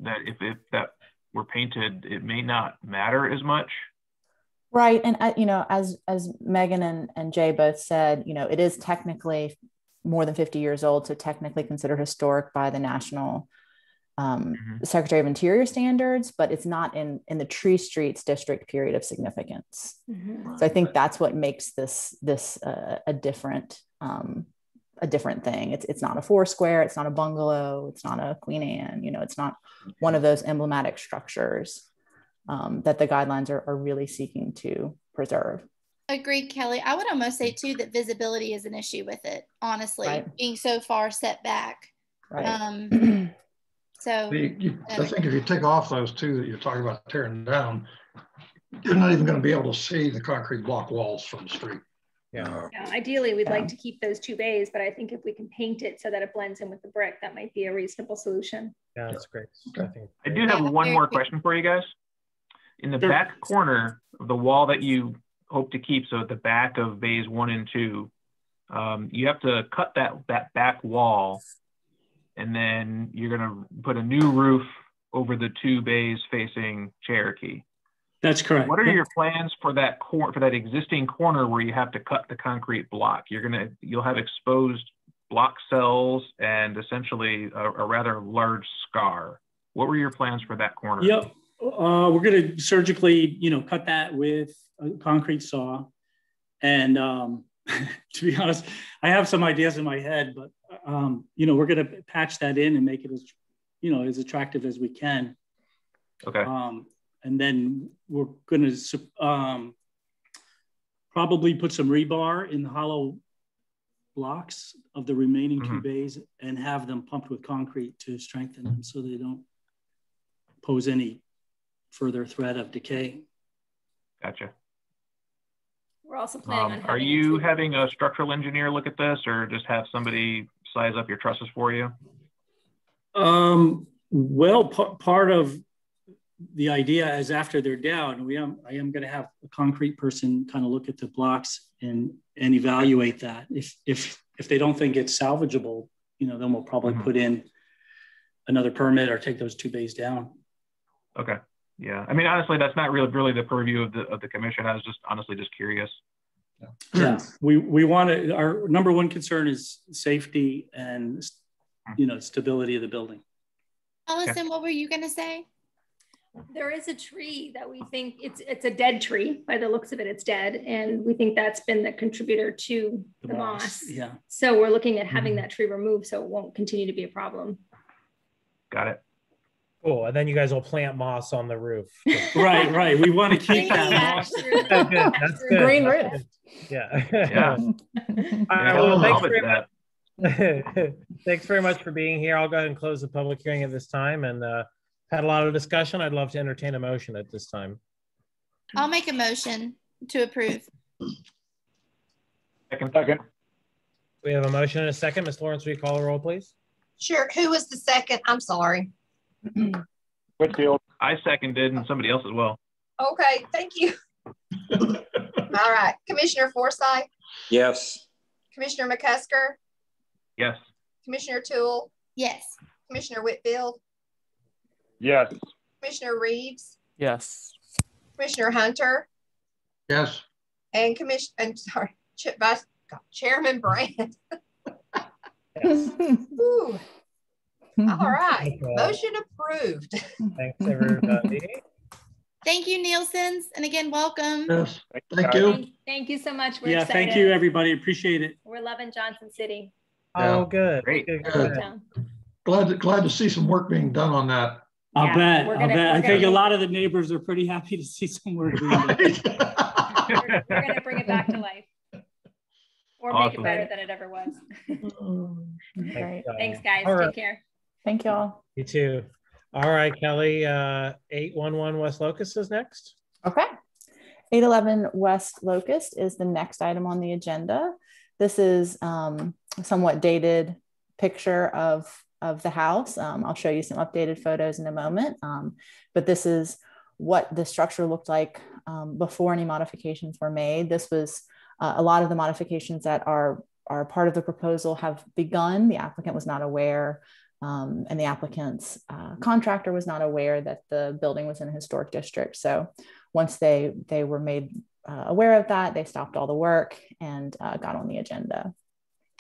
That if that were painted, it may not matter as much. Right. And, as Megan and Jay both said, it is technically more than 50 years old, so technically considered historic by the National Secretary of Interior standards, but it's not in the Tree Streets district period of significance. So I think that's what makes this a different thing. It's not a four square, it's not a bungalow, it's not a Queen Anne, it's not one of those emblematic structures that the guidelines are really seeking to preserve. Agreed, Kelly. I would almost say too that visibility is an issue with it, honestly, right. being so far set back. Right. So I think if you take off those two that you're talking about tearing down, you're not even going to be able to see the concrete block walls from the street. Yeah. Ideally, we'd like to keep those two bays, but I think if we can paint it so that it blends in with the brick, that might be a reasonable solution. Yeah, that's great. I do have one more question for you guys. In the back corner of the wall that you hope to keep, so at the back of bays 1 and 2, you have to cut that back wall, and then you're going to put a new roof over the 2 bays facing Cherokee. That's correct. What are your plans for that existing corner where you have to cut the concrete block? You'll have exposed block cells and essentially a rather large scar. What were your plans for that corner? Yep. We're going to surgically, cut that with a concrete saw. And to be honest, I have some ideas in my head, but, we're going to patch that in and make it as, as attractive as we can. Okay. And then we're going to probably put some rebar in the hollow blocks of the remaining 2 bays and have them pumped with concrete to strengthen them so they don't pose any further threat of decay. Gotcha. We're also planning on are you having a structural engineer look at this, or just have somebody size up your trusses for you? Well, part of the idea is after they're down, I am going to have a concrete person kind of look at the blocks and evaluate that. If they don't think it's salvageable, then we'll probably put in another permit or take those 2 bays down. Okay. Yeah. I mean, honestly, that's not really the purview of the commission. I was just honestly just curious. Yeah. We want to, our number one concern is safety and, stability of the building. Allison, what were you going to say? There is a tree that we think it's a dead tree. By the looks of it, it's dead. And we think that's been the contributor to the moss. Yeah. So we're looking at having that tree removed so it won't continue to be a problem. Got it. Cool. And then you guys will plant moss on the roof. Right. We want to keep that moss. That's good. Green roof. Yeah. Yeah. All right, well, thanks very much for being here. I'll go ahead and close the public hearing at this time, and had a lot of discussion. I'd love to entertain a motion at this time. I'll make a motion to approve. Second. We have a motion and a second. Ms. Lawrence, will you call the roll, please? Sure. Who was the second? I'm sorry. Whitfield. I seconded, and somebody else as well. Okay, thank you. All right. Commissioner Forsyth? Yes. Commissioner McCusker? Yes. Commissioner Toole? Yes. Commissioner Whitfield? Yes. Commissioner Reeves? Yes. Commissioner Hunter? Yes. And Chairman Brand. Yes. Ooh. All right. Motion approved. Thanks, everybody. Thank you, Nielsen's. And again, welcome. Yes. Thank you. Thank you so much. We're excited. Excited. Thank you, everybody. Appreciate it. We're loving Johnson City. Oh, good. Great. Good. Glad to see some work being done on that. I'll bet. I think a lot of the neighbors are pretty happy to see some work being done. We're going to bring it back to life. Or make it better than it ever was. Great. Thanks, guys. All right. Take care. Thank you all. You too. All right, Kelly, 811 West Locust is next. Okay. 811 West Locust is the next item on the agenda. This is a somewhat dated picture of the house. I'll show you some updated photos in a moment, but this is what the structure looked like before any modifications were made. This was a lot of the modifications that are part of the proposal have begun. The applicant was not aware And the applicant's contractor was not aware that the building was in a historic district. So once they were made aware of that, they stopped all the work and got on the agenda.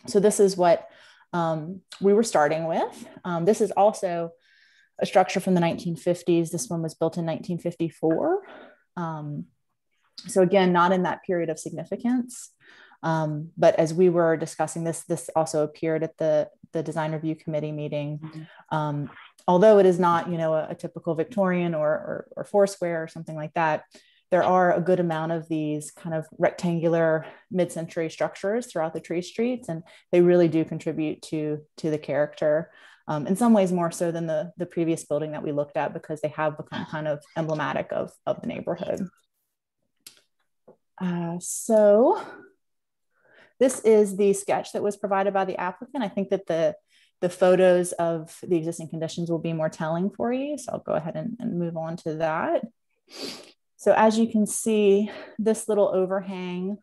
So this is what we were starting with. This is also a structure from the 1950s. This one was built in 1954. So again, not in that period of significance. But as we were discussing this, this also appeared at the design review committee meeting. Although it is not, you know, a typical Victorian or Foursquare or something like that, there are a good amount of these kind of rectangular mid-century structures throughout the tree streets, and they really do contribute to the character. In some ways more so than the previous building that we looked at, because they have become kind of emblematic of the neighborhood. So this is the sketch that was provided by the applicant. I think that the photos of the existing conditions will be more telling for you. So I'll go ahead and move on to that. So as you can see, this little overhang,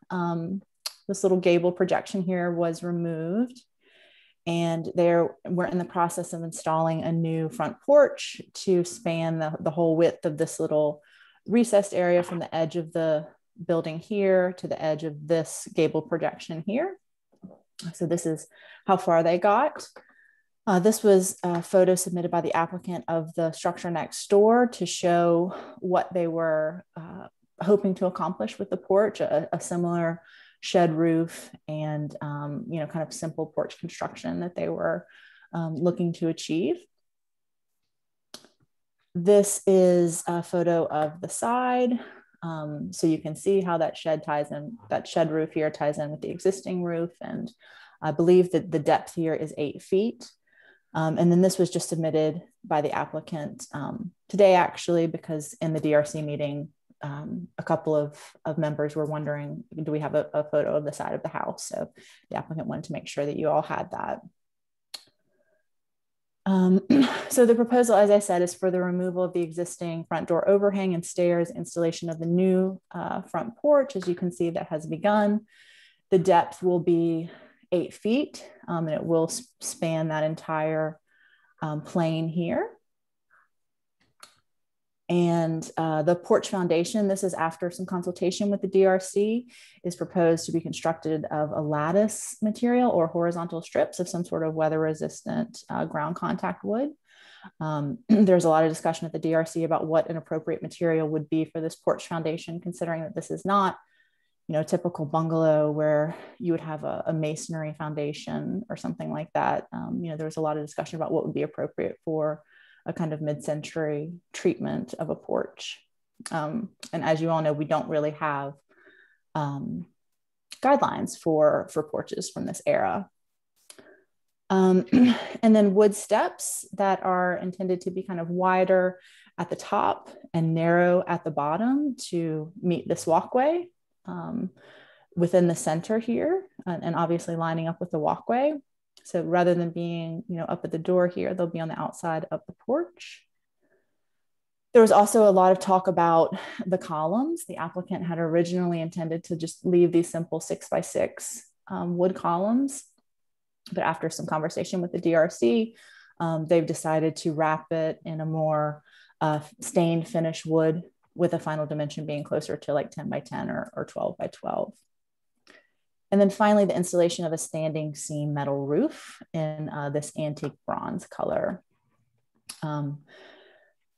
this little gable projection here was removed. And we're in the process of installing a new front porch to span the whole width of this little recessed area from the edge of the building here to the edge of this gable projection here. So this is how far they got. This was a photo submitted by the applicant of the structure next door to show what they were hoping to accomplish with the porch, a similar shed roof and you know, kind of simple porch construction that they were looking to achieve. This is a photo of the side. So you can see how that shed ties in, that shed roof here ties in with the existing roof. And I believe that the depth here is 8 feet. And then this was just submitted by the applicant today, actually, because in the DRC meeting, a couple of members were wondering, do we have a photo of the side of the house? So the applicant wanted to make sure that you all had that. So the proposal, as I said, is for the removal of the existing front door overhang and stairs, installation of the new front porch, as you can see, that has begun. The depth will be 8 feet, and it will span that entire plane here. And the porch foundation, this is after some consultation with the DRC, is proposed to be constructed of a lattice material or horizontal strips of some sort of weather resistant ground contact wood. There's a lot of discussion at the DRC about what an appropriate material would be for this porch foundation, considering that this is not, you know, typical bungalow where you would have a masonry foundation or something like that. You know, there was a lot of discussion about what would be appropriate for a kind of mid-century treatment of a porch. And as you all know, we don't really have guidelines for porches from this era. And then wood steps that are intended to be kind of wider at the top and narrow at the bottom to meet this walkway within the center here, and obviously lining up with the walkway. So rather than being, you know, up at the door here, they'll be on the outside of the porch. There was also a lot of talk about the columns. The applicant had originally intended to just leave these simple 6x6 wood columns, but after some conversation with the DRC, they've decided to wrap it in a more stained finish wood, with a final dimension being closer to like 10 by 10 or 12 by 12. And then finally, the installation of a standing seam metal roof in this antique bronze color.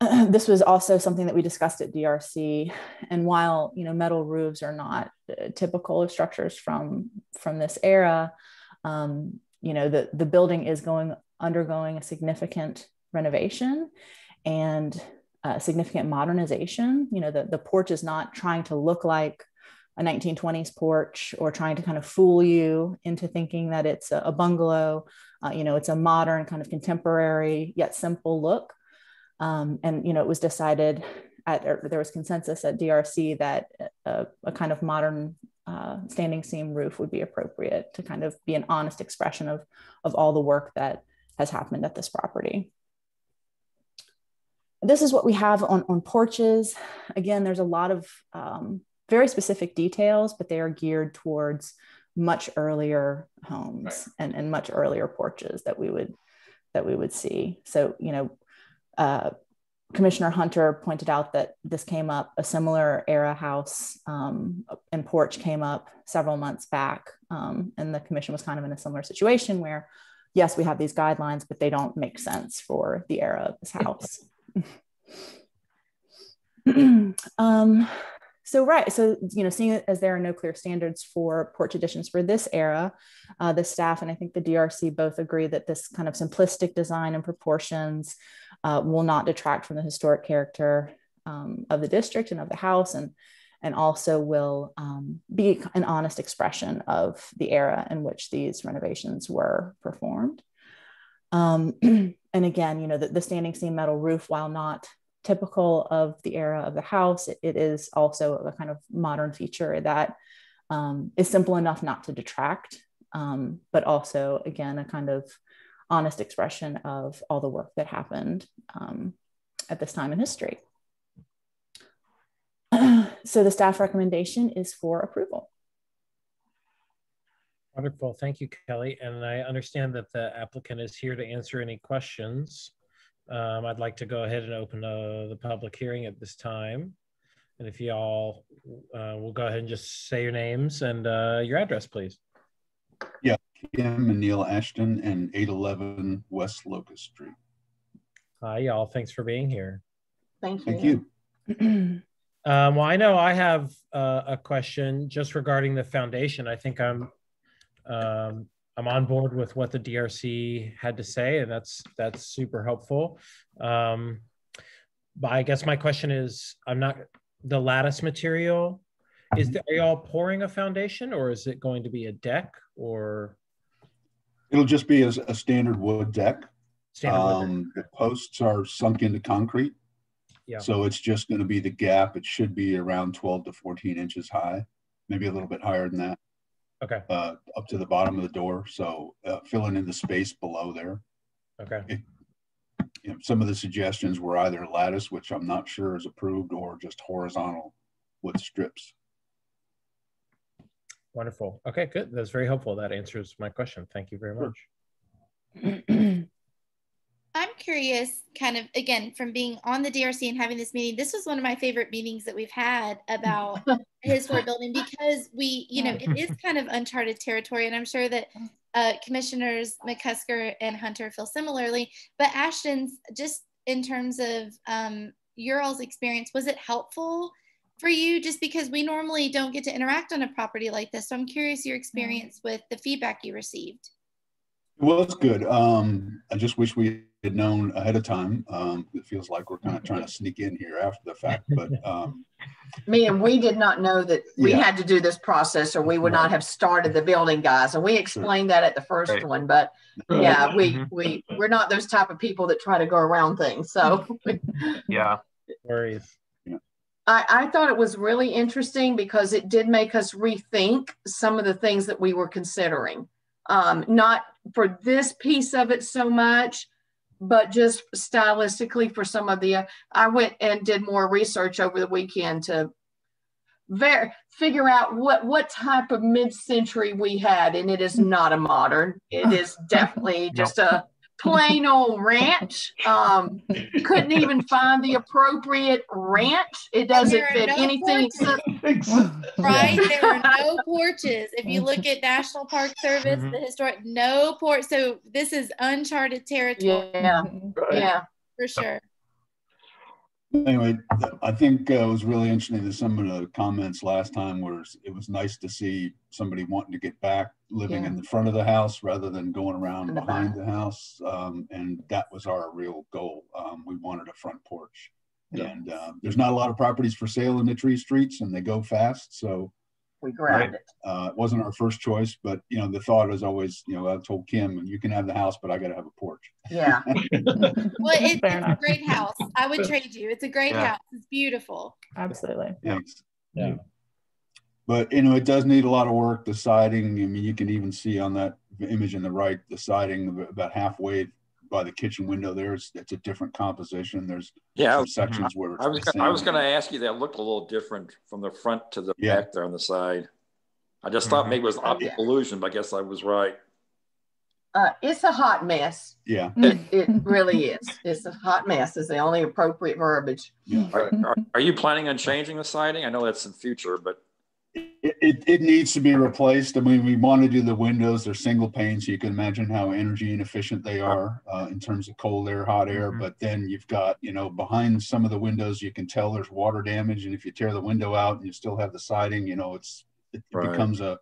This was also something that we discussed at DRC. And while, you know, metal roofs are not typical of structures from this era, you know, the building is undergoing a significant renovation and significant modernization. You know, the porch is not trying to look like a 1920s porch or trying to kind of fool you into thinking that it's a bungalow. You know, it's a modern kind of contemporary yet simple look. And, you know, it was decided there was consensus at DRC that a kind of modern standing seam roof would be appropriate to kind of be an honest expression of all the work that has happened at this property. This is what we have on porches. Again, there's a lot of very specific details, but they are geared towards much earlier homes and much earlier porches that we would that we would see. So, you know, Commissioner Hunter pointed out that this came up, a similar era house and porch came up several months back. And the commission was kind of in a similar situation where, yes, we have these guidelines, but they don't make sense for the era of this house. So, you know, seeing it as there are no clear standards for porch additions for this era, the staff and I think the DRC both agree that this kind of simplistic design and proportions will not detract from the historic character of the district and of the house, and also will be an honest expression of the era in which these renovations were performed. And again, you know, the standing seam metal roof, while not typical of the era of the house, it is also a kind of modern feature that is simple enough not to detract, but also, again, a kind of honest expression of all the work that happened at this time in history. So the staff recommendation is for approval. Wonderful, thank you, Kelly. And I understand that the applicant is here to answer any questions. I'd like to go ahead and open the public hearing at this time. And if y'all will go ahead and just say your names and your address, please. Yeah, Kim and Neil Ashton and 811 West Locust Street. Hi, y'all. Thanks for being here. Thank you. Thank you. Well, I know I have a question just regarding the foundation. I think I'm on board with what the DRC had to say, and that's super helpful. But I guess my question is, the lattice material, are y'all pouring a foundation, or is it going to be a deck, or? It'll just be a standard wood deck. The posts are sunk into concrete. Yeah. So it's just going to be the gap. It should be around 12 to 14 inches high, maybe a little bit higher than that. Okay. Up to the bottom of the door. So filling in the space below there. Okay. You know, some of the suggestions were either lattice, which I'm not sure is approved, or just horizontal wood strips. Wonderful. Okay, good. That's very helpful. That answers my question. Thank you very much. I'm curious, kind of, again, from being on the DRC and having this meeting, this was one of my favorite meetings that we've had about the historic building, because we, you know, it is kind of uncharted territory, and I'm sure that Commissioners McCusker and Hunter feel similarly. But Ashton's, just in terms of your all's experience, was it helpful for you, just because we normally don't get to interact on a property like this? So I'm curious your experience with the feedback you received. Well, it's good. I just wish we had known ahead of time. It feels like we're kind of trying to sneak in here after the fact, but we did not know that we had to do this process, or we would not have started the building, guys. And we explained that at the first one, but yeah, we're not those type of people that try to go around things. So yeah, worries. I thought it was really interesting because it did make us rethink some of the things that we were considering. Not for this piece of it so much, but just stylistically for some of the, I went and did more research over the weekend to figure out what type of mid-century we had. And it is not a modern, it is definitely just a plain old ranch. Couldn't even find the appropriate ranch. It doesn't fit anything except right. There are no porches. If you look at National Park Service, the historic, no porch. So this is uncharted territory. Yeah, yeah, for sure. Anyway, I think it was really interesting that some of the comments last time it was nice to see somebody wanting to get back living in the front of the house rather than going around behind the house. And that was our real goal. We wanted a front porch. And there's not a lot of properties for sale in the tree streets, and they go fast. So we grabbed it. It wasn't our first choice, but you know, the thought is always, you know, I told Kim, you can have the house, but I got to have a porch. Yeah. Well, it's a great house. I would trade you. It's a great house. It's beautiful. Absolutely. Thanks. Yeah. But you know, it does need a lot of work. The siding, I mean, you can even see on that image on the right, the siding about halfway by the kitchen window there, it's a different composition. There's some sections where it's I was going to ask you, that looked a little different from the front to the back there on the side. I just thought maybe it was optical illusion, but I guess I was right. It's a hot mess. Yeah. It really is. It's a hot mess is the only appropriate verbiage. Yeah. Are you planning on changing the siding? I know that's in future, but it needs to be replaced. I mean, we want to do the windows. They're single pane, so you can imagine how energy inefficient they are in terms of cold air, hot air. But then you've got, you know, behind some of the windows, you can tell there's water damage. And if you tear the window out and you still have the siding, you know, it becomes a,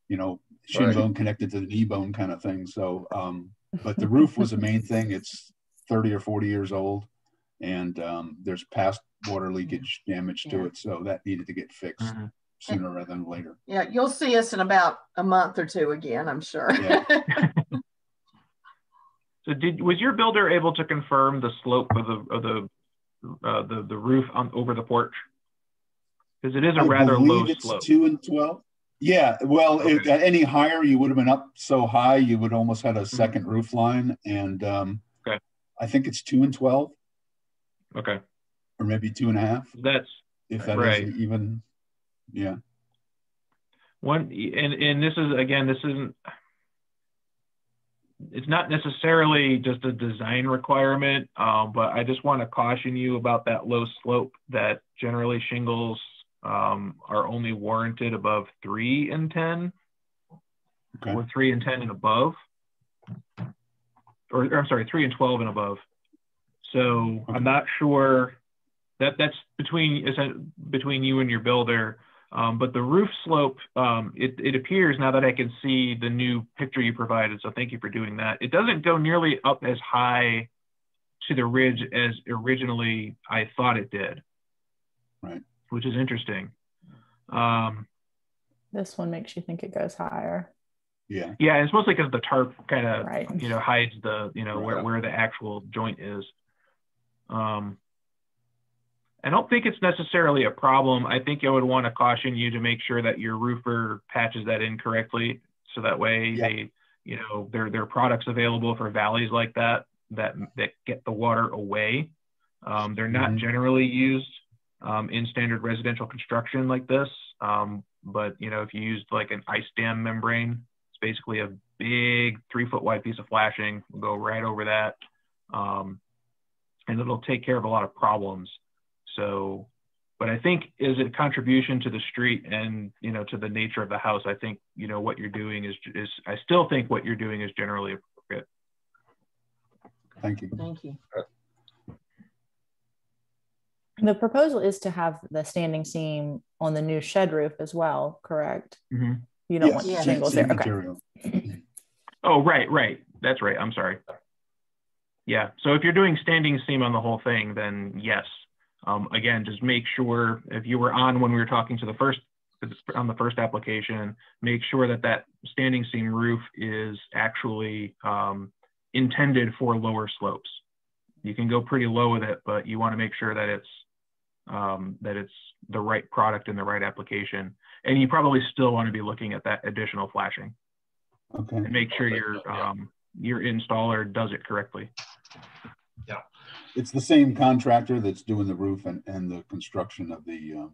you know, shin bone connected to the knee bone kind of thing. So, but the roof was the main thing. It's 30 or 40 years old, and there's past water leakage damage to it. So that needed to get fixed sooner rather than later. Yeah, you'll see us in about a month or two again, I'm sure. Yeah. So was your builder able to confirm the slope of the roof over the porch? Because it is a rather low slope. 2 and 12. Yeah, well, if at any higher, you would have been up so high, you would almost had a second roof line. And I think it's 2 and 12. Okay. Or maybe 2.5. That's if that is even, yeah. And this is, again, it's not necessarily just a design requirement, but I just want to caution you about that low slope, that generally shingles are only warranted above 3 and 10, or 3 and 10 and above, or I'm sorry, 3 and 12 and above. So I'm not sure that's between you and your builder. But the roof slope, it appears, now that I can see the new picture you provided, so thank you for doing that, it doesn't go nearly up as high to the ridge as originally I thought it did. Right. Which is interesting. This one makes you think it goes higher. Yeah. Yeah, it's mostly because the tarp kind of, you know, hides the, you know, where the actual joint is. I don't think it's necessarily a problem. I think I would want to caution you to make sure that your roofer patches that in correctly, so that way they, you know, there are products available for valleys like that get the water away. They're not generally used in standard residential construction like this. But, you know, if you used like an ice dam membrane, it's basically a big 3-foot wide piece of flashing, will go right over that. And it'll take care of a lot of problems. So, but I think as a contribution to the street and, you know, to the nature of the house, I think, you know, what you're doing is I still think what you're doing is generally appropriate. Thank you. Thank you. The proposal is to have the standing seam on the new shed roof as well, correct? You don't want shingles there. Okay. Oh, right. That's right. I'm sorry. Yeah. So if you're doing standing seam on the whole thing, then yes. Again, just make sure, if you were on when we were talking to the first application, make sure that standing seam roof is actually intended for lower slopes. You can go pretty low with it, but you want to make sure that it's the right product in the right application. And you probably still want to be looking at that additional flashing. Okay. And make sure your installer does it correctly. Yeah. It's the same contractor that's doing the roof and the construction of the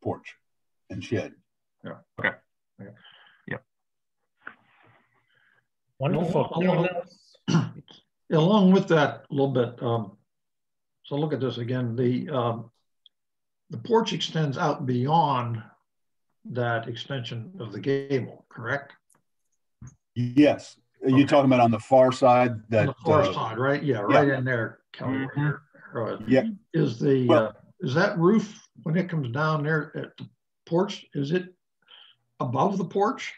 porch and shed. Yeah. Okay. Yeah. Wonderful. Along with that a little bit, so look at this again. The porch extends out beyond that extension of the gable, correct? Yes. You're talking about on the far side? On the far side, right? Yeah, right in there, Kelly. Yeah. Is that roof, when it comes down there at the porch, is it above the porch?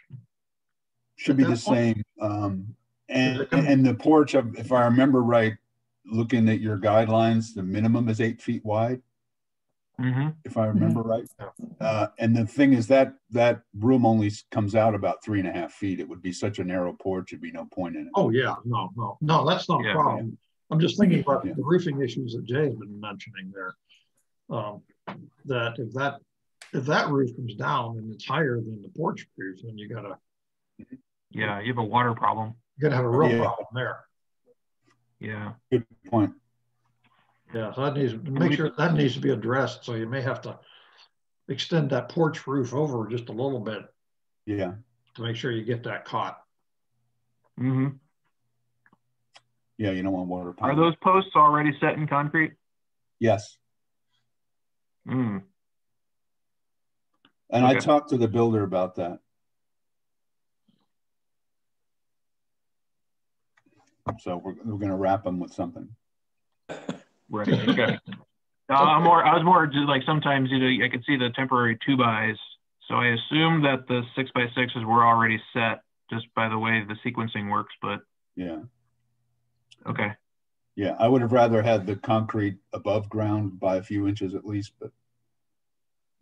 Should be the same. And the porch, if I remember right, looking at your guidelines, the minimum is 8 feet wide. If I remember right. And the thing is that room only comes out about 3.5 feet. It would be such a narrow porch, it'd be no point in it. Oh yeah, no, that's not a problem. I'm just thinking about the roofing issues that Jay's been mentioning there. That if that roof comes down and it's higher than the porch roof, then you gotta. Yeah, you have a water problem. You're gonna have a real problem there. Yeah. Good point. Yeah, so that needs to make sure that needs to be addressed. So you may have to extend that porch roof over just a little bit. Yeah. To make sure you get that caught. Mm-hmm. Yeah, you don't want water. Are those posts already set in concrete? Yes. Mm. And Okay. I talked to the builder about that. So we're going to wrap them with something. Right. Okay. I was more just like sometimes, you know, I could see the temporary 2x. So I assumed that the 6x6s were already set just by the way the sequencing works, but yeah. Okay. Yeah, I would have rather had the concrete above ground by a few inches at least, but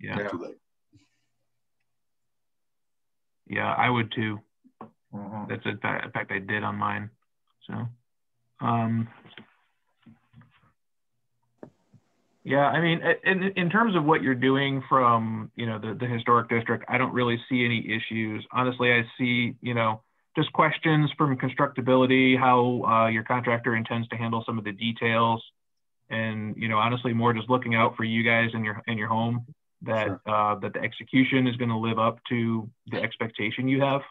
yeah, too late. Yeah, I would too. That's in fact I did on mine. So, yeah, I mean, in terms of what you're doing from, you know, the historic district, I don't really see any issues. Honestly, I see, you know, just questions from constructability, how your contractor intends to handle some of the details, and, you know, honestly, more just looking out for you guys in your home, that sure. That the execution is going to live up to the expectation you have.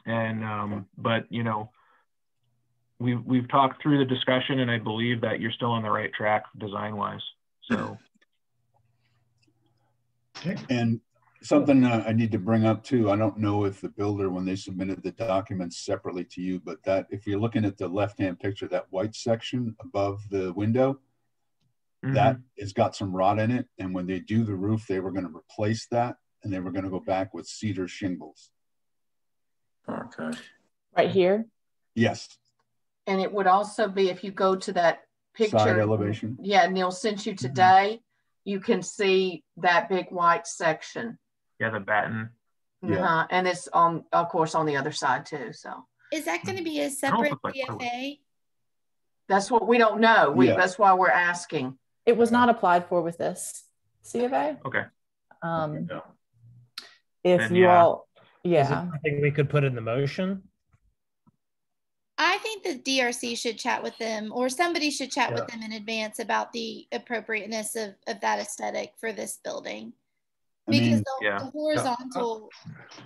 And but, you know, we've talked through the discussion, and I believe that you're still on the right track design wise. So, and something I need to bring up too, I don't know if the builder, when they submitted the documents separately to you, but that if you're looking at the left-hand picture, that white section above the window, that has got some rot in it. And when they do the roof, they were going to replace that, and they were going to go back with cedar shingles. Okay. Right here? Yes. And it would also be, if you go to that picture. Side elevation. Yeah, Neil sent you today, you can see that big white section. Yeah, the batten. Yeah. And it's on, of course, on the other side too. So is that going to be a separate CFA? That's what we don't know. That's why we're asking. It was not applied for with this CFA. Okay. If and you all, I think we could put in the motion. I think the DRC should chat with them, or somebody should chat with them in advance about the appropriateness of that aesthetic for this building. Because the horizontal,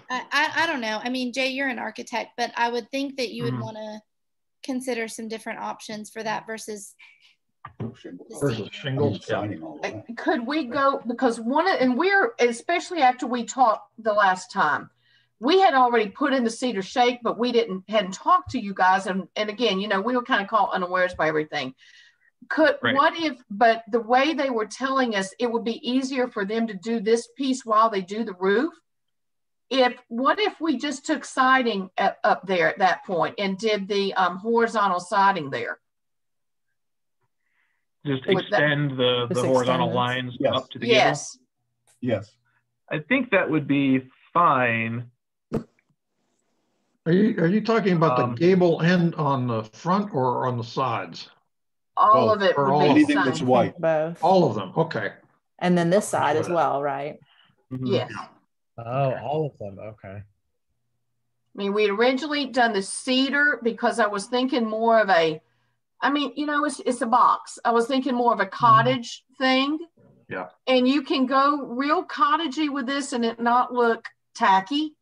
I don't know. I mean, Jay, you're an architect, but I would think that you would want to consider some different options for that versus shingles. Could we go, because we're, especially after we talked the last time, we had already put in the cedar shake, but we hadn't talked to you guys. And again, you know, we were kind of caught unawares by everything. What if, but the way they were telling us, it would be easier for them to do this piece while they do the roof. What if we just took siding up there at that point and did the horizontal siding there? Just extend the horizontal lines up to the gable? Yes. I think that would be fine. Are you talking about the gable end on the front or on the sides? All of it. Or anything that's white. Both. All of them. Okay. And then this side as well, right? Yes. Oh, all of them. Okay. I mean, we had originally done the cedar because I was thinking more of it's a box. I was thinking more of a cottage thing. Yeah. And you can go real cottagey with this and it not look tacky.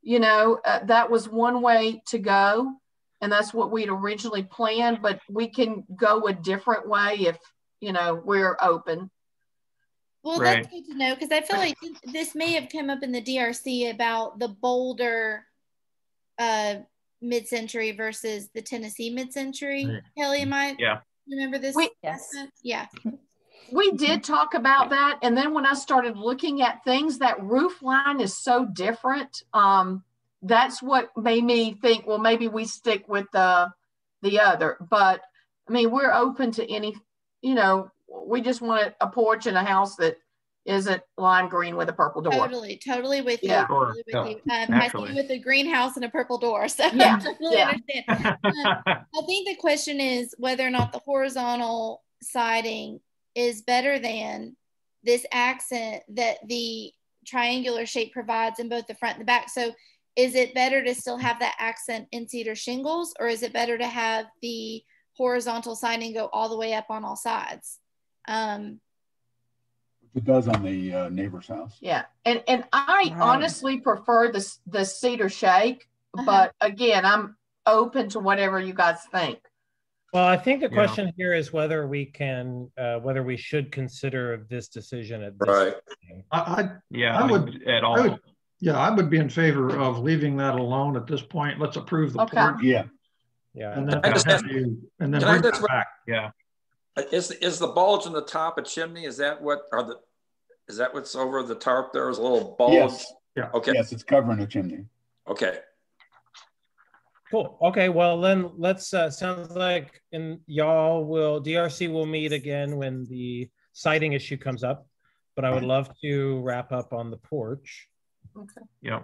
That was one way to go. And that's what we'd originally planned, but we can go a different way if, we're open. Well, that's good to know, because I feel like this may have come up in the DRC about the Boulder mid-century versus the Tennessee mid-century. Kelly, remember this? Yes. Yeah. We did talk about that. And then when I started looking at things, that roof line is so different. That's what made me think, well, maybe we stick with the other. But I mean, we're open to any, we just want a porch and a house that isn't lime green with a purple door. Totally with you. Yeah. Totally with you. I see with a greenhouse and a purple door. So yeah. I totally understand. I think the question is whether or not the horizontal siding is better than this accent that the triangular shape provides in both the front and the back. So is it better to still have that accent in cedar shingles, or is it better to have the horizontal siding go all the way up on all sides? It does on the neighbor's house. Yeah, and I honestly prefer the cedar shake, but again, I'm open to whatever you guys think. Well, I think the question here is whether we can, whether we should consider this decision at this right. I would at all. I would be in favor of leaving that alone at this point. Let's approve the porch. Yeah. Yeah. And then bring that back. Yeah. Is the bulge in the top a chimney? Is that what is that what's over the tarp? There is a little bulge. Yes. Yeah. Okay. Yes, it's covering a chimney. Okay. Cool. Okay. Well, then let's. Sounds like DRC will meet again when the siding issue comes up. But I would love to wrap up on the porch. Okay. Yeah.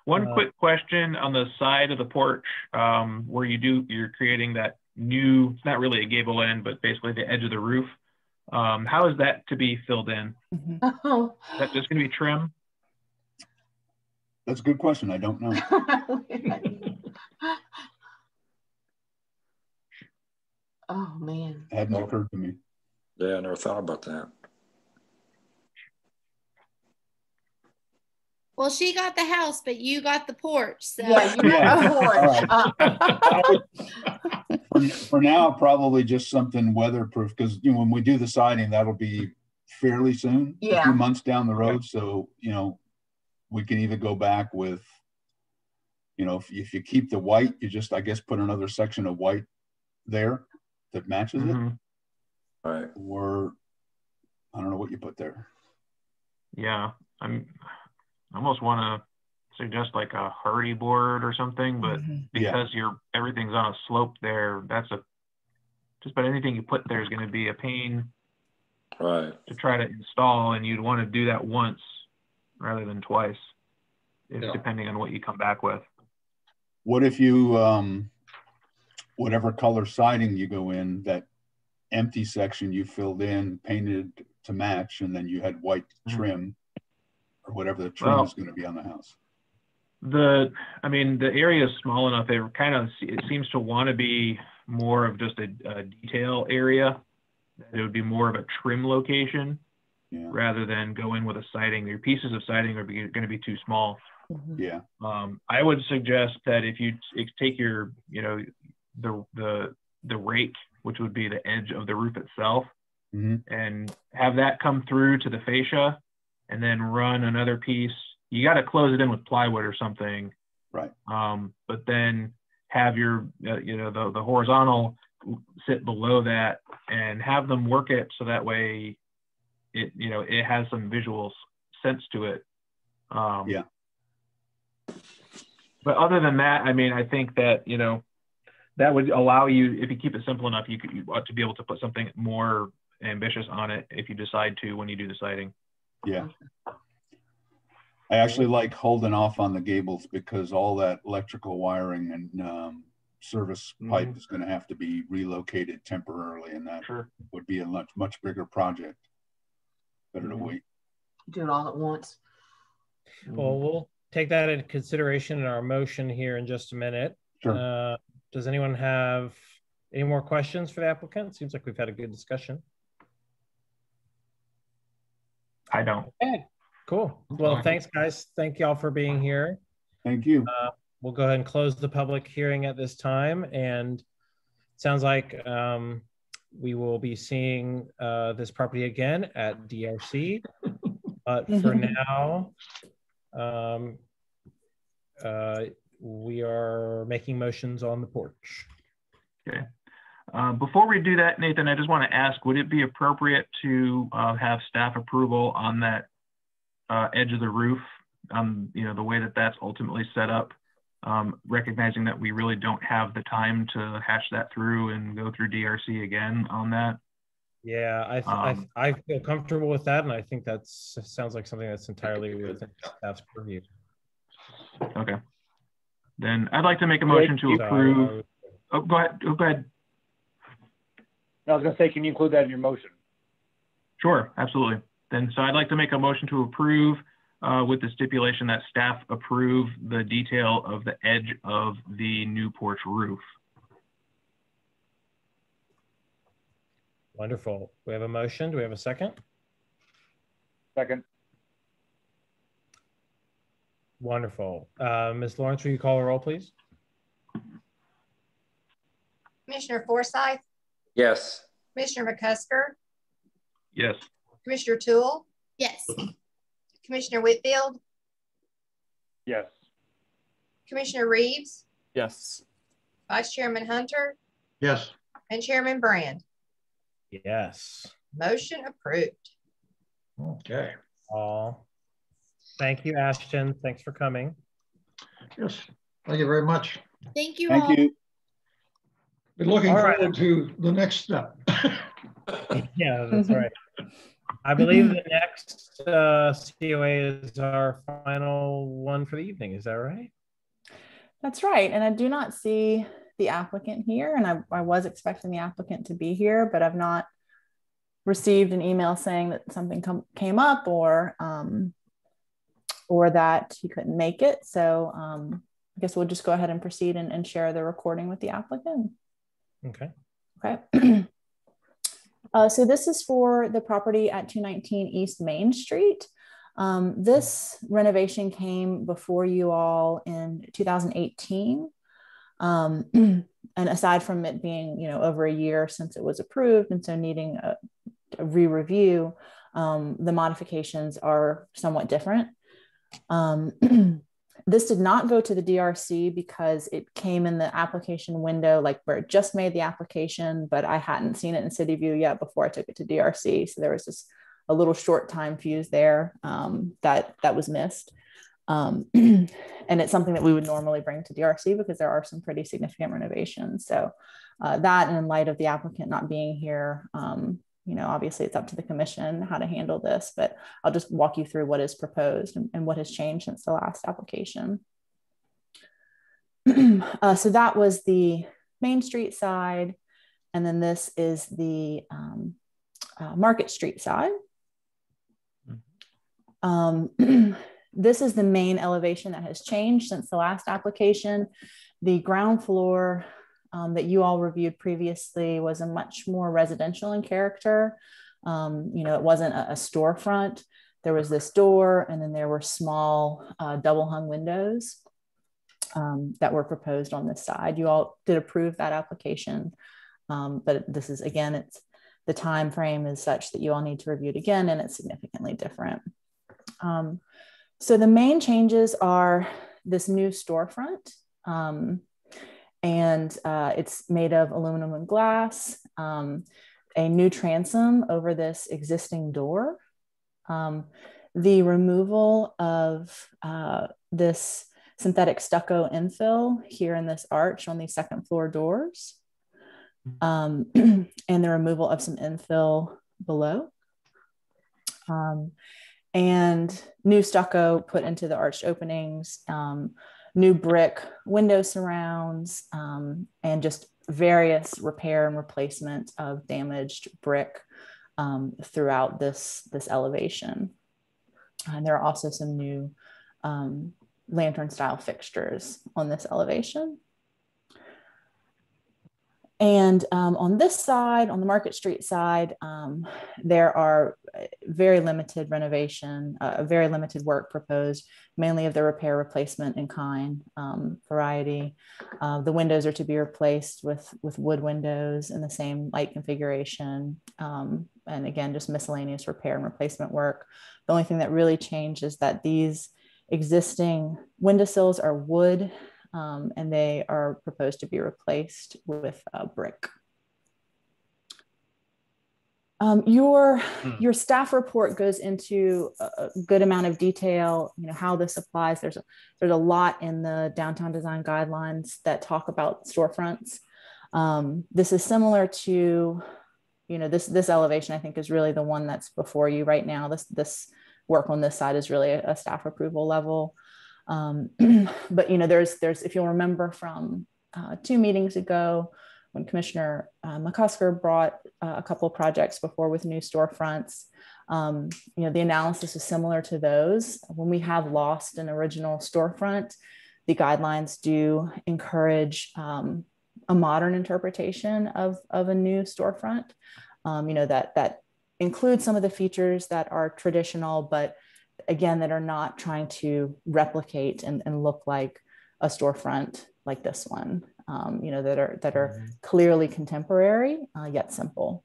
One quick question on the side of the porch, where you're creating that new, it's not really a gable end, but basically the edge of the roof. How is that to be filled in? Is that just going to be trim? That's a good question. I don't know. Oh man. It hadn't occurred to me. Yeah, I never thought about that. Well, she got the house, but you got the porch. So. Yeah, you got the porch. For now, probably just something weatherproof, because when we do the siding, that'll be fairly soon, a few months down the road. So we can either go back with, if you keep the white, you just, I guess, put another section of white there that matches it. Right. Or I don't know what you put there. Yeah, I almost want to suggest like a hardy board or something, but because everything's on a slope there, just about anything you put there is going to be a pain to try to install, and you'd want to do that once rather than twice, depending on what you come back with. What if you, whatever color siding you go in, that empty section you filled in, painted to match, and then you had white trim, or whatever the trim is going to be on the house? The area is small enough. It seems to want to be more of just a detail area. It would be more of a trim location rather than go in with a siding. Your pieces of siding are going to be too small. Yeah. I would suggest that if you take your, the rake, which would be the edge of the roof itself, and have that come through to the fascia, and then run another piece. You got to close it in with plywood or something. Right. But then have your, the horizontal sit below that, and have them work it so that way it has some visual sense to it. But other than that, I think that, that would allow you, if you keep it simple enough, you ought to be able to put something more ambitious on it if you decide to when you do the siding. Yeah. I actually like holding off on the gables because all that electrical wiring and service pipe is going to have to be relocated temporarily, and that would be a much bigger project. Better to wait. Do it all at once. Well, we'll take that into consideration in our motion here in just a minute. Sure. Does anyone have any more questions for the applicant? Seems like we've had a good discussion. I don't. Okay, cool. Well, thanks, guys. Thank y'all for being here. Thank you. We'll go ahead and close the public hearing at this time. And it sounds like we will be seeing this property again at DRC. But for now, we are making motions on the porch. Okay. Before we do that, Nathan, I just want to ask, would it be appropriate to have staff approval on that edge of the roof, the way that that's ultimately set up, recognizing that we really don't have the time to hash that through and go through DRC again on that? Yeah, I feel comfortable with that, and I think that sounds like something that's entirely within staff's purview. Okay. Then I'd like to make a motion to approve. Oh, go ahead. Go ahead. I was going to say, can you include that in your motion? Sure, absolutely. Then, so I'd like to make a motion to approve with the stipulation that staff approve the detail of the edge of the new porch roof. Wonderful. We have a motion. Do we have a second? Second. Wonderful. Ms. Lawrence, will you call a roll, please? Commissioner Forsyth? Yes. Commissioner McCusker? Yes. Commissioner Toole? Yes. Commissioner Whitfield? Yes. Commissioner Reeves? Yes. Vice Chairman Hunter? Yes. And Chairman Brand? Yes. Motion approved. Okay. Thank you, Ashton. Thanks for coming. Yes. Thank you very much. Thank you. Thank you. Been looking All right. forward to the next step. Yeah, that's right. I believe the next COA is our final one for the evening. Is that right? That's right. And I do not see the applicant here, and I was expecting the applicant to be here, but I've not received an email saying that something came up or that he couldn't make it. So I guess we'll just go ahead and proceed and share the recording with the applicant. Okay. Okay. So this is for the property at 219 East Main Street. This renovation came before you all in 2018. And aside from it being, over a year since it was approved, and so needing a re-review, the modifications are somewhat different. This did not go to the DRC because it came in the application window, like where it just made the application, but I hadn't seen it in City View yet before I took it to DRC. So there was just a little short time fuse there that was missed. And it's something that we would normally bring to DRC because there are some pretty significant renovations. So that, and in light of the applicant not being here, obviously it's up to the commission how to handle this, but I'll just walk you through what is proposed and what has changed since the last application. So that was the Main Street side. And then this is the Market Street side. This is the main elevation that has changed since the last application. The ground floor that you all reviewed previously was a much more residential in character. It wasn't a storefront. There was this door, and then there were small double hung windows that were proposed on this side. You all did approve that application, but this is, again, the time frame is such that you all need to review it again, and it's significantly different. So the main changes are this new storefront. And it's made of aluminum and glass, a new transom over this existing door, the removal of this synthetic stucco infill here in this arch on these second floor doors, and the removal of some infill below, and new stucco put into the arched openings, new brick window surrounds, and just various repair and replacement of damaged brick throughout this elevation. And there are also some new lantern style fixtures on this elevation. And on this side, on the Market Street side, there are very limited renovation, very limited work proposed, mainly of the repair replacement in kind variety. The windows are to be replaced with wood windows in the same light configuration. And again, just miscellaneous repair and replacement work. The only thing that really changed is that these existing windowsills are wood, and they are proposed to be replaced with brick. Your staff report goes into a good amount of detail, how this applies. There's a lot in the downtown design guidelines that talk about storefronts. This is similar to, this elevation, I think, is really the one that's before you right now. This work on this side is really a staff approval level. But there's if you'll remember from 2 meetings ago, when Commissioner McCusker brought a couple of projects before with new storefronts, the analysis is similar to those. When we have lost an original storefront, the guidelines do encourage a modern interpretation of a new storefront. That include some of the features that are traditional, but again, that are not trying to replicate and look like a storefront like this one, you know, that are clearly contemporary, yet simple.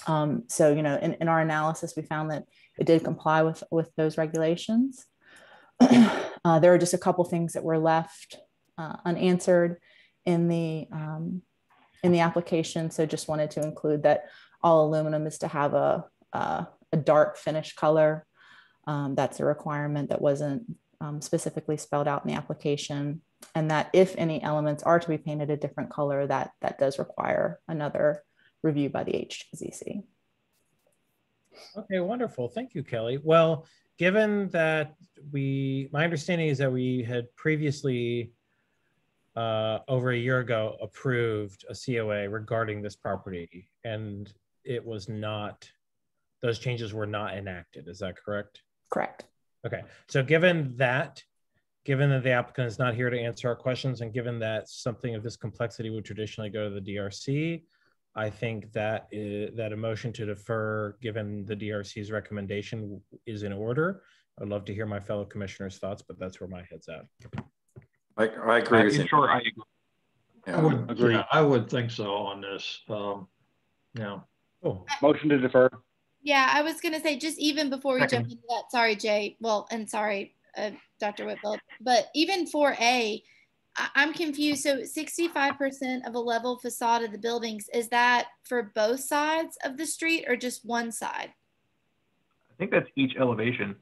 So, you know, in our analysis, we found that it did comply with those regulations. There are just a couple things that were left unanswered in the application. So just wanted to include that all aluminum is to have a dark finish color. That's a requirement that wasn't specifically spelled out in the application. And that if any elements are to be painted a different color, that does require another review by the HGCC. Okay, wonderful. Thank you, Kelly. Well, given that my understanding is that we had previously over a year ago approved a COA regarding this property, and it was not, those changes were not enacted. Is that correct? Correct. Okay, so given that the applicant is not here to answer our questions, and given that something of this complexity would traditionally go to the DRC, I think that that a motion to defer, given the DRC's recommendation, is in order. I'd love to hear my fellow commissioners' thoughts, but that's where my head's at. I agree with you. Sure, I agree. Yeah, I would think so on this. Yeah. Oh. Motion to defer. Yeah, I was going to say, just even before we Second. jump into that, sorry, Jay. Well, and sorry, Dr. Whitfield, but even for A, I'm confused. So 65% of a level facade of the buildings, is that for both sides of the street or just one side? I think that's each elevation.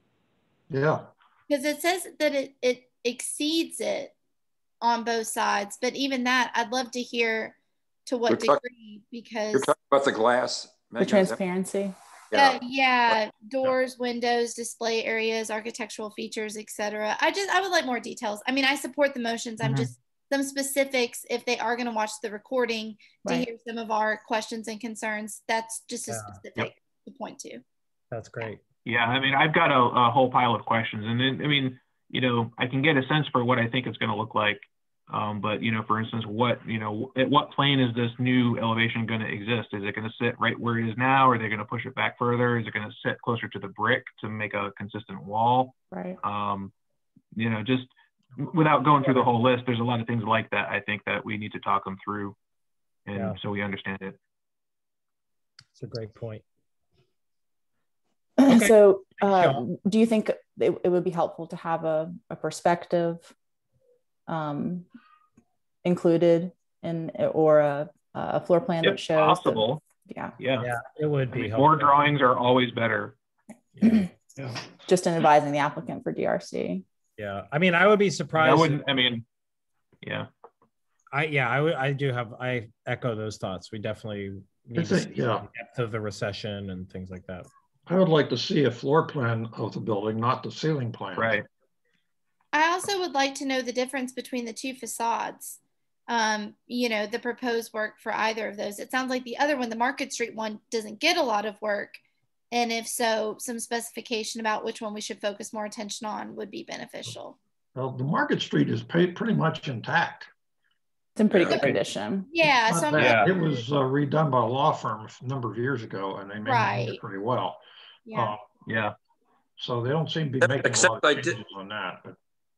Yeah. Because it says that it exceeds it on both sides, but even that, I'd love to hear to what degree, because you're talking about the glass, the transparency. yeah, doors, windows, display areas, architectural features, etc. I would like more details. I mean, I support the motions. I'm just some specifics, if they are going to watch the recording, to hear some of our questions and concerns. That's just a specific to point to. That's great. Yeah, I mean, I've got a whole pile of questions, and then, I mean, you know, I can get a sense for what I think it's going to look like. But, you know, for instance, at what plane is this new elevation going to exist? Is it going to sit right where it is now? Or are they going to push it back further? Is it going to sit closer to the brick to make a consistent wall? Right. You know, just without going through the whole list, there's a lot of things like that. I think that we need to talk them through, and so we understand it. It's a great point. Okay. So do you think it would be helpful to have a perspective included in, or a floor plan that shows possible? Yeah, it would be helpful. More drawings are always better. Just in advising the applicant for DRC. Yeah, I mean, I would be surprised. I echo those thoughts. We definitely need to see the depth of the recession and things like that. I would like to see a floor plan of the building, not the ceiling plan. Right. I also would like to know the difference between the two facades. You know, the proposed work for either of those. It sounds like the other one, the Market Street one, doesn't get a lot of work. And if so, some specification about which one we should focus more attention on would be beneficial. Well, the Market Street is pretty much intact. It's in pretty good condition. Yeah. So it was redone by a law firm a number of years ago, and they maintained it pretty well. Yeah. So they don't seem to be making a lot of changes on that. But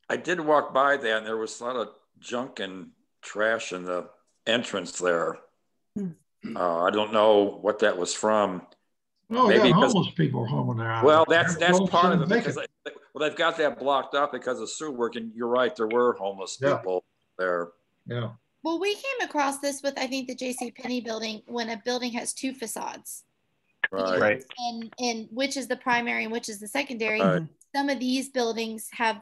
I did walk by there, and there was a lot of junk and trash in the entrance there. I don't know what that was from. Oh, maybe homeless people home in there. Well, that's part of it, because they've got that blocked up because of sewer work, and you're right, there were homeless people there. Yeah. Well, we came across this with, I think, the JCPenney building, when a building has two facades. Right. And which is the primary and which is the secondary. Right. Some of these buildings have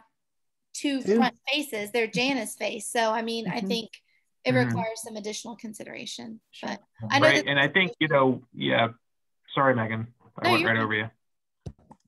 two front faces. They're Janus face. So, I mean, I think it requires some additional consideration. But I know and I think, you know, sorry, Megan, I went right over you.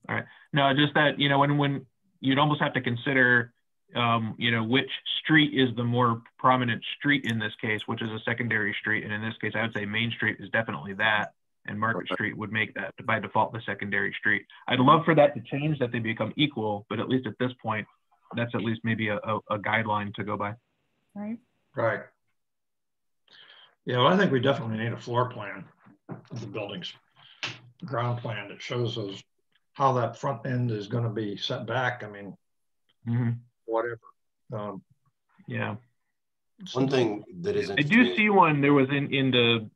All right. No, just that, you know, when you'd almost have to consider, you know, which street is the more prominent street in this case, which is a secondary street. And in this case, I would say Main Street is definitely that. And Market Street would make that by default the secondary street. I'd love for that to change, that they become equal, but at least at this point, that's at least maybe a guideline to go by. Right. Right. Yeah, well, I think we definitely need a floor plan of the buildings. ground plan that shows us how that front end is going to be set back. I mean, whatever. Yeah. One thing that is I do see one. There was in the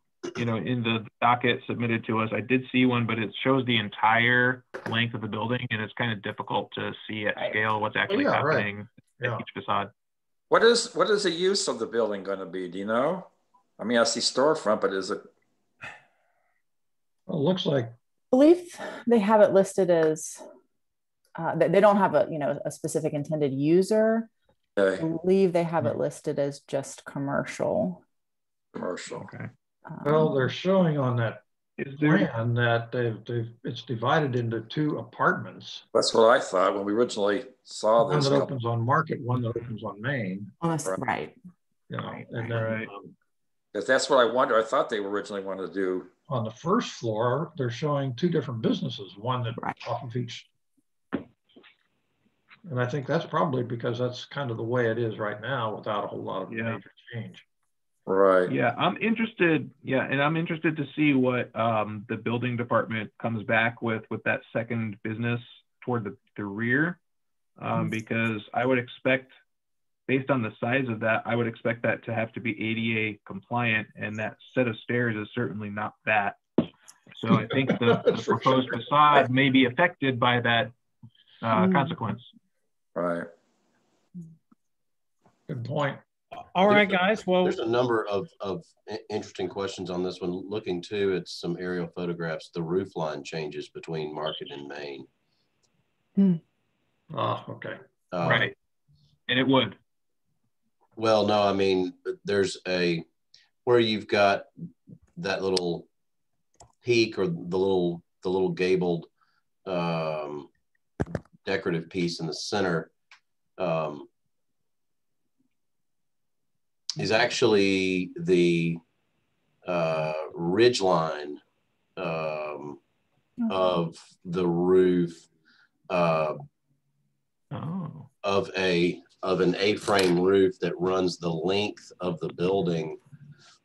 docket submitted to us. I did see one, but it shows the entire length of the building, and it's kind of difficult to see at scale what's actually happening at each facade. What is the use of the building going to be? Do you know? I mean, I see storefront, but is it? Well, it looks like. I believe they have it listed as they don't have a specific intended user. Okay. I believe they have it listed as just commercial. Commercial. Okay. Well, they're showing on that plan that it's divided into 2 apartments. That's what I thought when we originally saw this. One that opens on Market, one that opens on Main. Oh, that's right. You know, and then because that's what I wonder. I thought they originally wanted to do. On the first floor, they're showing 2 different businesses, one that off of each. And I think that's probably because that's kind of the way it is right now without a whole lot of major change. Right. Yeah, I'm interested. Yeah, and I'm interested to see what the building department comes back with that second business toward the rear, because I would expect, based on the size of that, I would expect that to have to be ADA compliant, and that set of stairs is certainly not that. So I think the proposed facade may be affected by that consequence. Right. Good point. All right, guys. Well, there's a number of interesting questions on this one. Looking too at some aerial photographs, the roof line changes between Market and Main. Oh, okay. Right. And it would. Well, no, I mean, there's where you've got that little peak or the little gabled decorative piece in the center is actually the ridge line of the roof of an A-frame roof that runs the length of the building.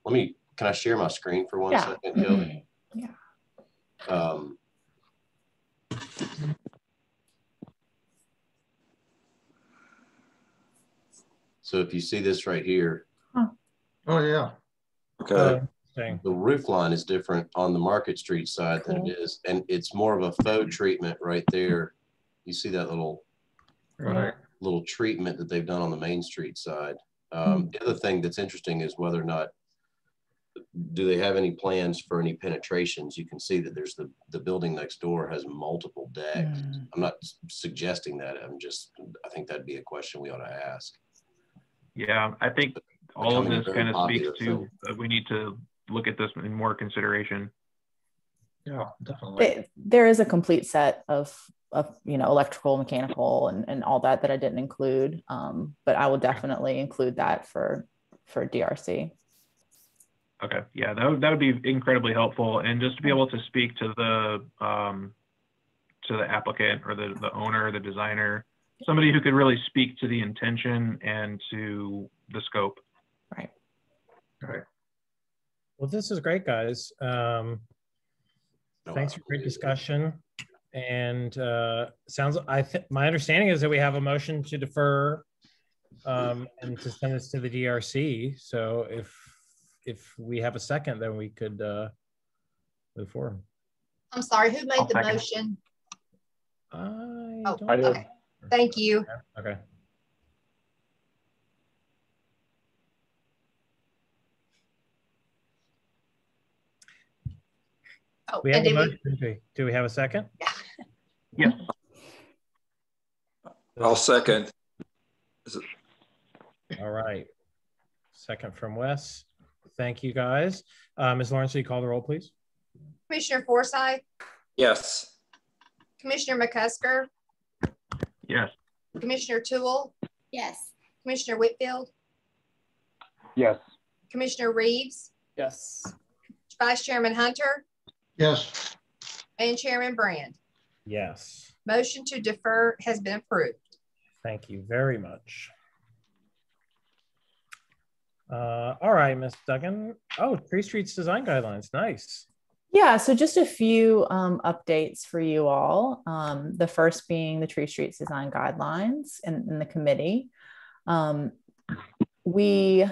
Can I share my screen for 1 second, Kelly? Yeah. So if you see this right here. Oh, yeah. Okay. The roof line is different on the Market Street side than it is. And it's more of a faux treatment right there. You see that little treatment that they've done on the Main Street side. The other thing that's interesting is whether or not, do they have any plans for any penetrations? You can see that there's the building next door has multiple decks. I'm not suggesting that. I think that'd be a question we ought to ask. Yeah, I think all of this kind of speaks to we need to look at this in more consideration. Yeah, definitely. There is a complete set of electrical, mechanical, and all that I didn't include, but I will definitely include that for DRC. Okay, yeah, that would be incredibly helpful, and just to be able to speak to the applicant or the owner, the designer, somebody who could really speak to the intention and to the scope. Right. All right. Well, this is great, guys. Thanks for great discussion. And my understanding is that we have a motion to defer and to send this to the DRC. So if we have a second, then we could move forward. I'm sorry, who made the motion? I did. Okay. Thank you. Okay. Oh, we have a motion. Do we have a second? Yes. I'll second. All right. Second from Wes. Thank you, guys. Ms. Lawrence, will you call the roll, please? Commissioner Forsyth? Yes. Commissioner McCusker? Yes. Commissioner Toole? Yes. Commissioner Whitfield? Yes. Commissioner Reeves? Yes. Vice Chairman Hunter? Yes. And Chairman Brand? Yes. Motion to defer has been approved. Thank you very much. All right, Ms. Duggan. Oh, Tree Street's design guidelines. Nice. Yeah, so just a few updates for you all. The first being the Tree Streets Design Guidelines in the committee. We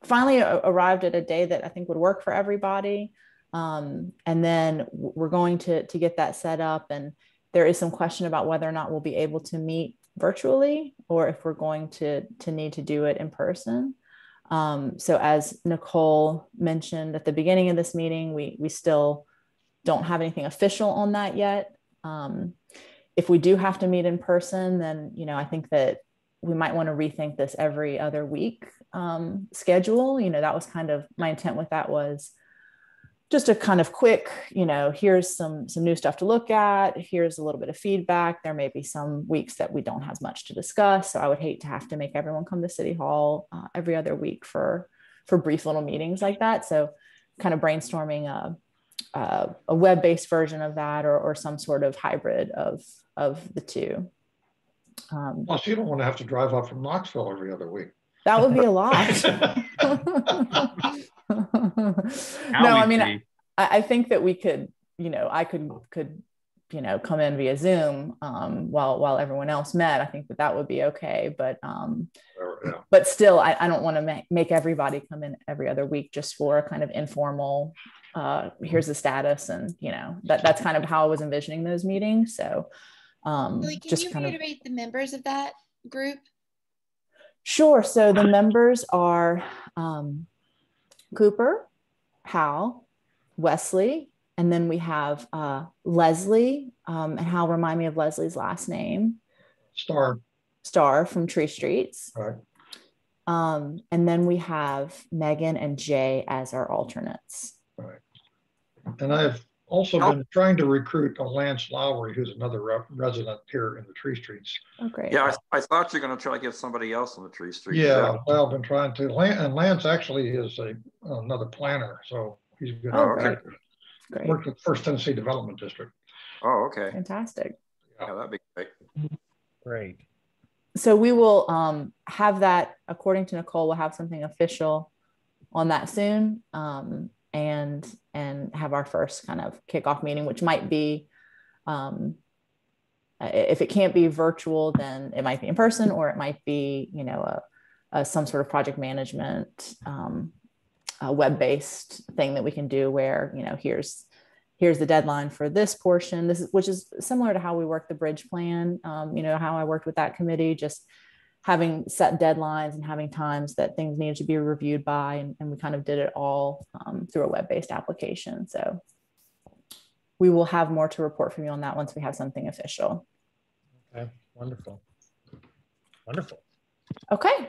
finally arrived at a day that I think would work for everybody. And then we're going to get that set up. And there is some question about whether or not we'll be able to meet virtually or if we're going to need to do it in person. So as Nicole mentioned at the beginning of this meeting, we still don't have anything official on that yet. If we do have to meet in person, then, you know, I think that we might want to rethink this every other week schedule. You know, that was kind of my intent with that, was just a kind of quick, you know, here's some new stuff to look at. Here's a little bit of feedback. There may be some weeks that we don't have much to discuss. So I would hate to have to make everyone come to City Hall every other week for brief little meetings like that. So kind of brainstorming a web-based version of that or some sort of hybrid of the two. Plus, you don't want to have to drive up from Knoxville every other week. That would be a lot. No, I mean, I think that we could, you know, I could, you know, come in via Zoom while everyone else met. I think that would be okay. But but still, I don't want to make everybody come in every other week just for a kind of informal, here's the status. And, you know, that's kind of how I was envisioning those meetings. So can just you kind of reiterate the members of that group? Sure. So the members are Cooper, Hal, Wesley, and then we have Leslie. And Hal, remind me of Leslie's last name. Star from Tree Streets. Right. And then we have Megan and Jay as our alternates. Right. And I've also been trying to recruit Lance Lowry, who's another resident here in the Tree Streets. Oh, great. Yeah, I thought you were going to try to get somebody else on the Tree Streets. Yeah, well, I've been trying to. And Lance actually is another planner, so he's good. Oh, great. Great. Worked with First Tennessee Development District. Oh, okay. Fantastic. Yeah, that'd be great. Great. So we will have that, according to Nicole, we'll have something official on that soon. And have our first kind of kickoff meeting, which might be, if it can't be virtual, then it might be in person, or it might be, you know, some sort of project management, web-based thing that we can do where, you know, here's the deadline for this portion. Which is similar to how we work the bridge plan. You know, how I worked with that committee, just having set deadlines and having times that things needed to be reviewed by, and we kind of did it all through a web-based application. So we will have more to report from you on that once we have something official. Okay, wonderful. Wonderful. Okay.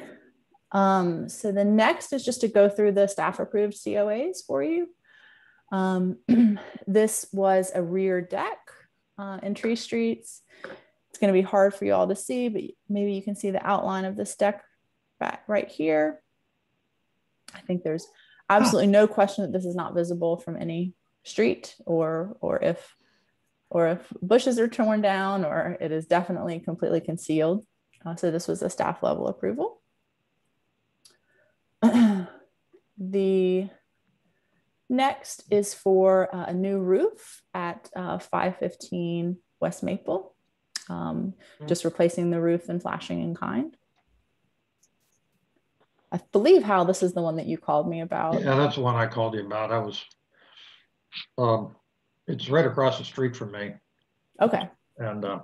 So the next is just to go through the staff approved COAs for you. This was a rear deck in Tree Streets. It's going to be hard for you all to see, but maybe you can see the outline of this deck back right here. I think there's absolutely no question that this is not visible from any street, or if bushes are torn down, or it is definitely completely concealed. So this was a staff level approval. The next is for a new roof at 515 West Maple. Just replacing the roof and flashing in kind. I believe, Hal, this is the one that you called me about. Yeah, that's the one I called you about. It's right across the street from me. Okay. And I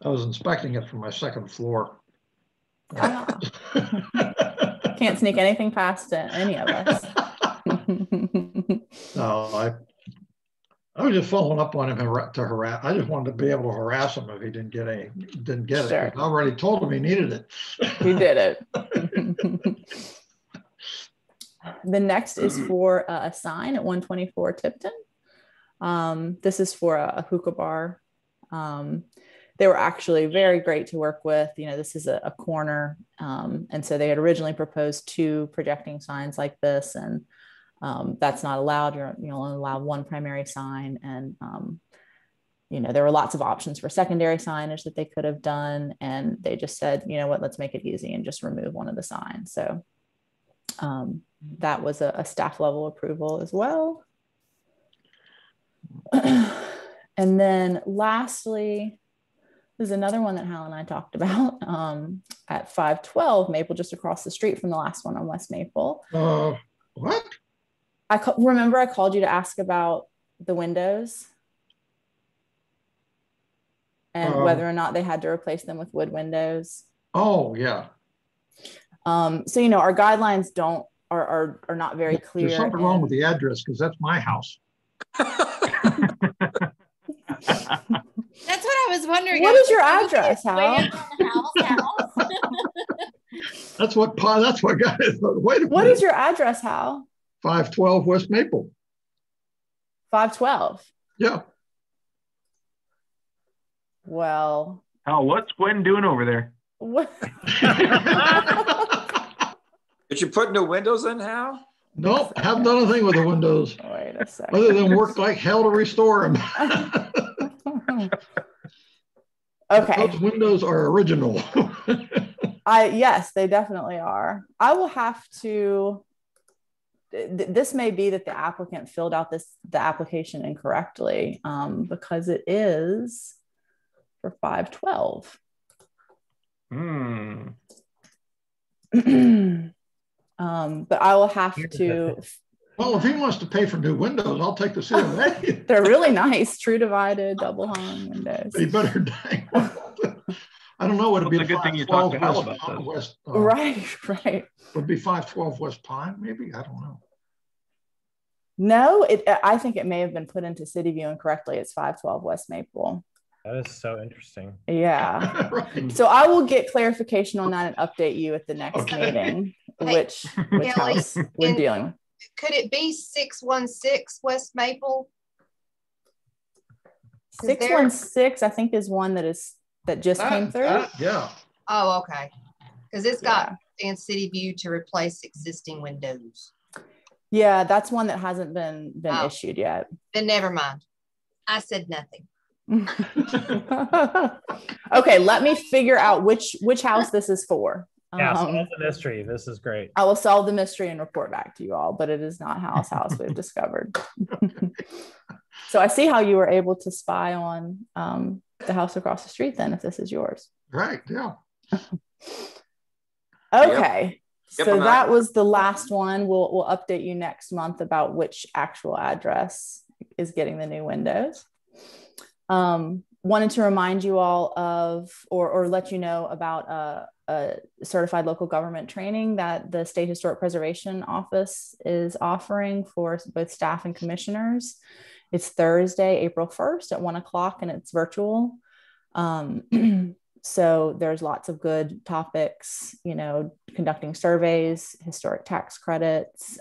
was inspecting it from my second floor. Can't sneak anything past any of us. No, I was just following up on him to harass. I just wanted to be able to harass him if he didn't get it. I already told him he needed it. He did it. The next is for a sign at 124 Tipton. This is for a hookah bar. They were actually very great to work with. You know, this is a corner. And so they had originally proposed 2 projecting signs like this, and that's not allowed. You're only allowed 1 primary sign. And, you know, there were lots of options for secondary signage that they could have done. And they just said, you know what, let's make it easy and just remove one of the signs. So that was a staff level approval as well. And then lastly, there's another one that Hal and I talked about at 512 Maple, just across the street from the last one on West Maple. What? Remember I called you to ask about the windows and whether or not they had to replace them with wood windows. Oh, yeah. So, you know, our guidelines are not very clear. There's something wrong with the address because that's my house. That's what I was wondering. What is your address, Hal? That's what got it. Wait a minute. What is your address, Hal? 512 West Maple. 512. Yeah. Well. Hal, what's Gwen doing over there? What? Did you put new windows in, Hal? Nope, haven't done anything with the windows. Wait a second. Other than work like hell to restore them. Okay. Those windows are original. Yes, they definitely are. I will have to. This may be that the applicant filled out the application incorrectly because it is for 512. But I will have to. Well, if he wants to pay for new windows, I'll take the CMA. They're really nice, true divided, double hung windows. He better. I don't know what it'd be. It's a good thing you talked to Hal about this. Right. Would be 512 West Pine, maybe? I don't know. No, I think it may have been put into City View incorrectly. It's 512 West Maple. That is so interesting. Yeah. Right. So I will get clarification on that and update you at the next meeting, which Kelly, house we're dealing with. Could it be 616 West Maple? 616, I think, is one that just came through. Yeah. Oh, okay. Because it's got in City View to replace existing windows. Yeah, that's one that hasn't been issued yet. Then never mind. I said nothing. Okay, let me figure out which house this is for. Yeah, solve the mystery. This is great. I will solve the mystery and report back to you all, but it is not Hal's house we've discovered. So I see how you were able to spy on the house across the street then, if this is yours. Right, yeah. Okay. Yep, So that was the last one. We'll update you next month about which actual address is getting the new windows. Wanted to remind you all of, or let you know about a certified local government training that the State Historic Preservation Office is offering for both staff and commissioners. It's Thursday, April 1st at 1:00, and it's virtual. So there's lots of good topics, you know, conducting surveys, historic tax credits,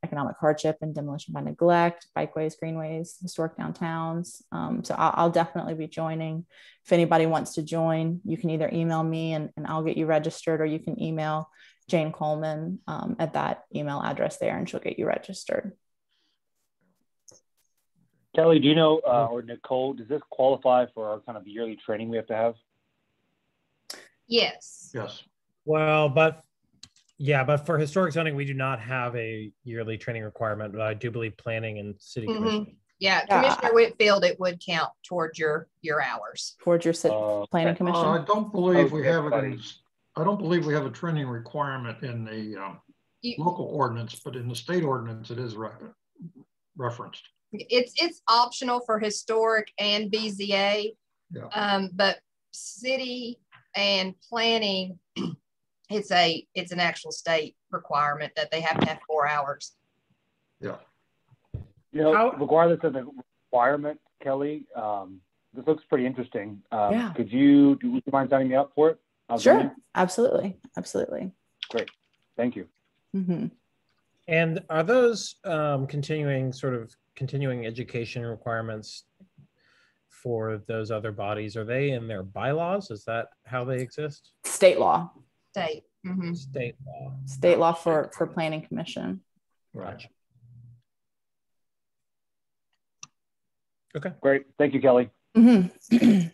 economic hardship and demolition by neglect, bikeways, greenways, historic downtowns. So I'll definitely be joining. If anybody wants to join, you can either email me and I'll get you registered, or you can email Jane Coleman at that email address there, and she'll get you registered. Kelly, do you know, or Nicole, does this qualify for our kind of yearly training we have to have? Yes. Yes. Well, but for historic zoning, we do not have a yearly training requirement, but I do believe planning and city commission. Yeah, Commissioner Whitfield, it would count towards your hours. Towards your planning commission? I don't believe we have it in, I don't believe we have a training requirement in the local ordinance, but in the state ordinance, it is referenced. It's optional for historic and BZA, but city and planning, it's an actual state requirement that they have to have 4 hours. Yeah. You know, regardless of the requirement, Kelly, this looks pretty interesting. Would you mind signing me up for it? Sure, absolutely. Great, thank you. Mm-hmm. And are those continuing education requirements for those other bodies? Are they in their bylaws? Is that how they exist? State law. State. Mm-hmm. State law. State law for planning commission. Right. Okay. Great. Thank you, Kelly. Mm-hmm.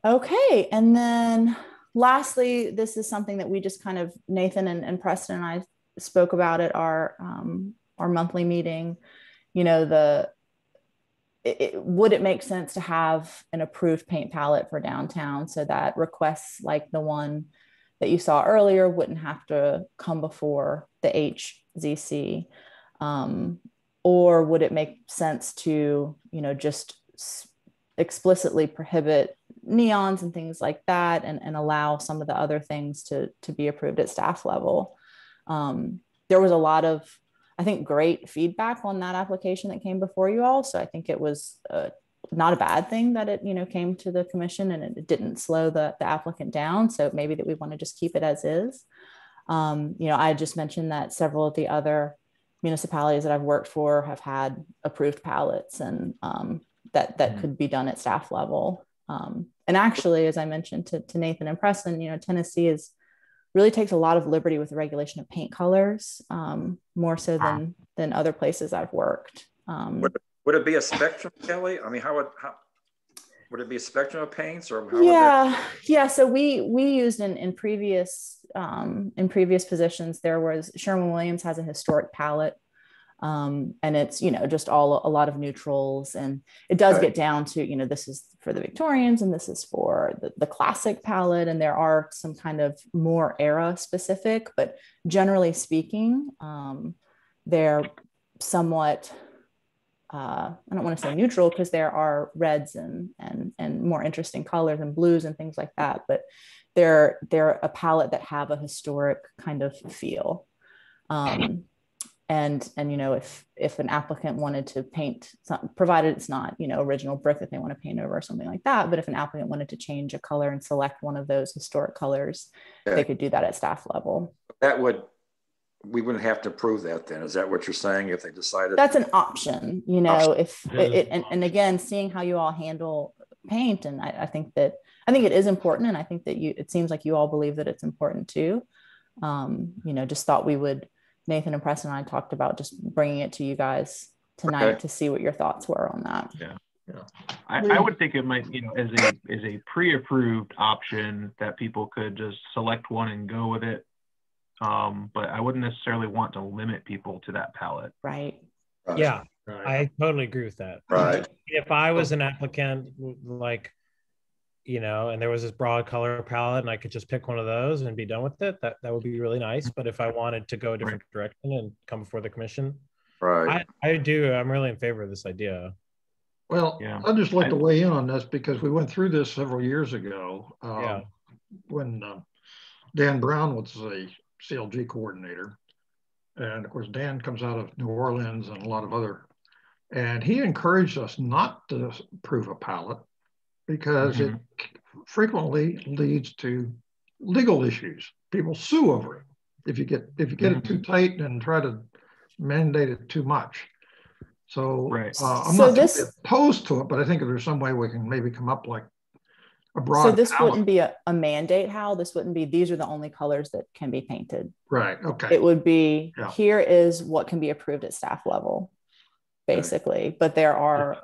Okay. And then lastly, this is something that we just kind of, Nathan and Preston and I spoke about at our monthly meeting, you know, would it make sense to have an approved paint palette for downtown so that requests like the one that you saw earlier wouldn't have to come before the HZC? Or would it make sense to, you know, just explicitly prohibit neons and things like that and allow some of the other things to be approved at staff level? There was a lot of, I think, great feedback on that application that came before you all. So I think it was not a bad thing that it, you know, came to the commission and it didn't slow the applicant down. So maybe that we want to just keep it as is. You know, I just mentioned that several of the other municipalities that I've worked for have had approved palettes, and that could be done at staff level. And actually, as I mentioned to Nathan and Preston, you know, Tennessee really takes a lot of liberty with the regulation of paint colors, more so than other places I've worked. Would it be a spectrum, Kelly? I mean, how would it be a spectrum of paints, or how yeah. So we used in previous positions, there was Sherwin-Williams has a historic palette. And it's, you know, just a lot of neutrals, and it does get down to, you know, this is for the Victorians and this is for the classic palette. And there are some kind of more era specific, but generally speaking, they're somewhat, I don't want to say neutral because there are reds and more interesting colors and blues and things like that, but they're a palette that have a historic kind of feel. And you know, if an applicant wanted to paint something, provided it's not, you know, original brick that they want to paint over or something like that, but if an applicant wanted to change a color and select one of those historic colors, they could do that at staff level. We wouldn't have to approve that then. Is that what you're saying if they decided? That's an option, you know, and again, seeing how you all handle paint. And I think it is important. And I think that it seems like you all believe that it's important too. You know, just thought we would, Nathan and Preston and I talked about just bringing it to you guys tonight to see what your thoughts were on that. Yeah. I would think it might, you know, as a pre-approved option that people could just select one and go with it. But I wouldn't necessarily want to limit people to that palette. Right. Yeah, I totally agree with that. Right. If I was an applicant, like, you know, and there was this broad color palette and I could just pick one of those and be done with it, that would be really nice. But if I wanted to go a different direction and come before the commission, I'm really in favor of this idea. Well, I'd just like to weigh in on this because we went through this several years ago when Dan Brown was a CLG coordinator. And of course, Dan comes out of New Orleans and a lot of other, and he encouraged us not to approve a palette because it frequently leads to legal issues. People sue over it if you get it too tight and try to mandate it too much. So I'm not opposed to it, but I think if there's some way we can maybe come up like a broad So this palette. wouldn't be a mandate, Hal. This wouldn't be, these are the only colors that can be painted. Right, okay. It would be, here is what can be approved at staff level, basically. But there are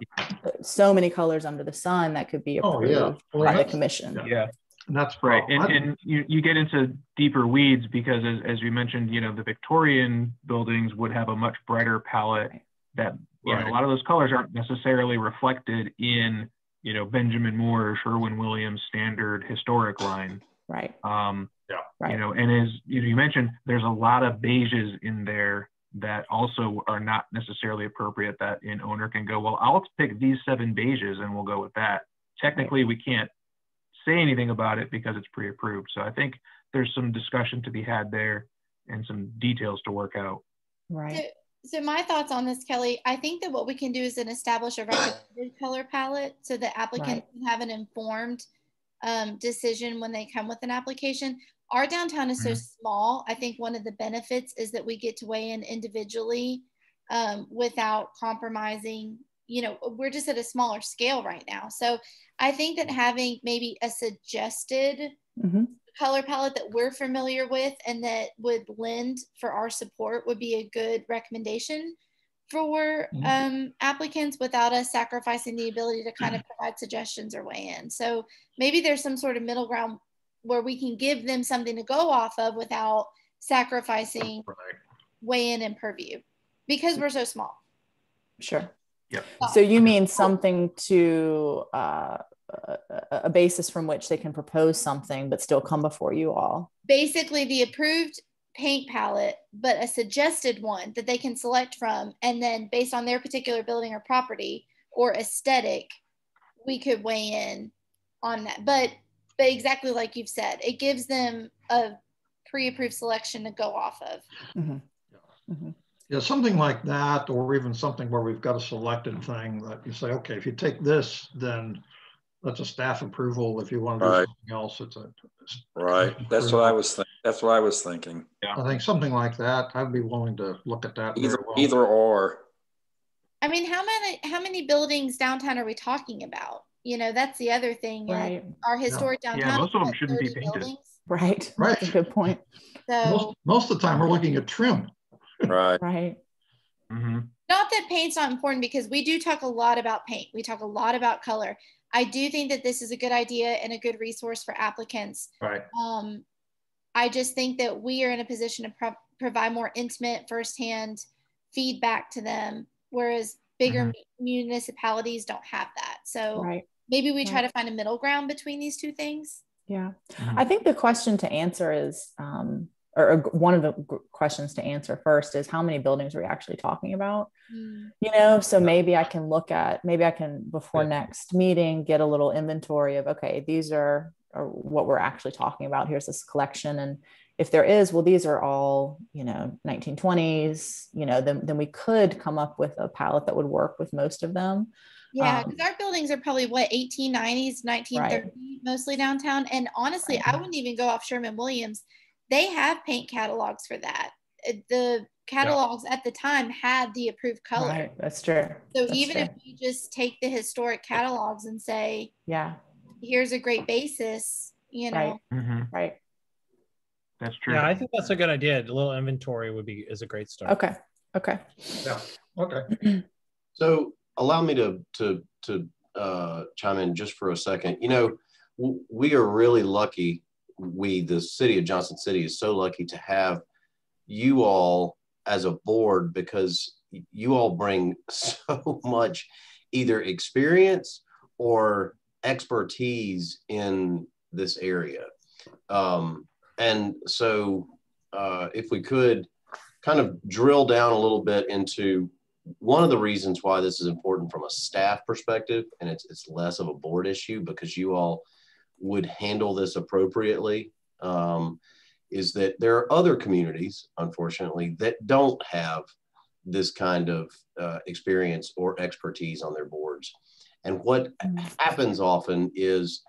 so many colors under the sun that could be approved by the commission. And that's right. And you get into deeper weeds because as we mentioned, you know, the Victorian buildings would have a much brighter palette that, you know, a lot of those colors aren't necessarily reflected in, you know, Benjamin Moore or Sherwin-Williams standard historic line. Right. You know, and as you mentioned, there's a lot of beiges in there that also are not necessarily appropriate, that an owner can go, well, I'll pick these 7 beiges and we'll go with that. Technically, we can't say anything about it because it's pre-approved. So I think there's some discussion to be had there and some details to work out. Right. So my thoughts on this, Kelly, I think that what we can do is then establish a recommended color palette so the applicant can have an informed decision when they come with an application. Our downtown is so small. I think one of the benefits is that we get to weigh in individually without compromising. You know, we're just at a smaller scale right now. So I think that having maybe a suggested color palette that we're familiar with and that would lend for our support would be a good recommendation for applicants without us sacrificing the ability to kind of provide suggestions or weigh in. So maybe there's some sort of middle ground where we can give them something to go off of without sacrificing weigh in and purview because we're so small. Sure. Yep. So you mean something to a basis from which they can propose something, but still come before you all? Basically, the approved paint palette, but a suggested one that they can select from, and then based on their particular building or property or aesthetic, we could weigh in on that. But exactly like you've said, it gives them a pre-approved selection to go off of. Mm-hmm. Mm-hmm. Yeah, something like that, or even something where we've got a selected thing that you say, okay, if you take this, then that's a staff approval. If you want to do something else, it's a right. That's what I was. That's what I was thinking. Yeah, I think something like that. I'd be willing to look at that. Either or. I mean, how many buildings downtown are we talking about? You know, that's the other thing. Right. Our historic downtown. Yeah, most of them shouldn't be painted. Buildings. Right. Right. That's a good point. So most of the time we're looking at trim. Right. Right. Mm-hmm. Not that paint's not important, because we do talk a lot about paint. We talk a lot about color. I do think that this is a good idea and a good resource for applicants. Right. I just think that we are in a position to provide more intimate, firsthand feedback to them, whereas bigger municipalities don't have that. So maybe we try to find a middle ground between these two things. Yeah. I think the question to answer is, or one of the questions to answer first is, how many buildings are we actually talking about? You know, so maybe I can before next meeting, get a little inventory of, okay, these are what we're actually talking about. Here's this collection. And if there is, well, these are all, you know, 1920s, you know, then we could come up with a palette that would work with most of them. Yeah, because our buildings are probably 1890s, 1930s, mostly downtown. And honestly, I wouldn't even go off Sherman-Williams. They have paint catalogs for that. The catalogs at the time had the approved color. Right, that's true. So even if you just take the historic catalogs and say, here's a great basis, you know. Right. That's true. Yeah, I think that's a good idea. A little inventory is a great start. Okay. Yeah. Okay. So allow me to chime in just for a second. You know, we are really lucky. The city of Johnson City is so lucky to have you all as a board, because you all bring so much either experience or expertise in this area. And so if we could kind of drill down a little bit into one of the reasons why this is important from a staff perspective, and it's less of a board issue because you all would handle this appropriately, is that there are other communities, unfortunately, that don't have this kind of experience or expertise on their boards. And what happens often is,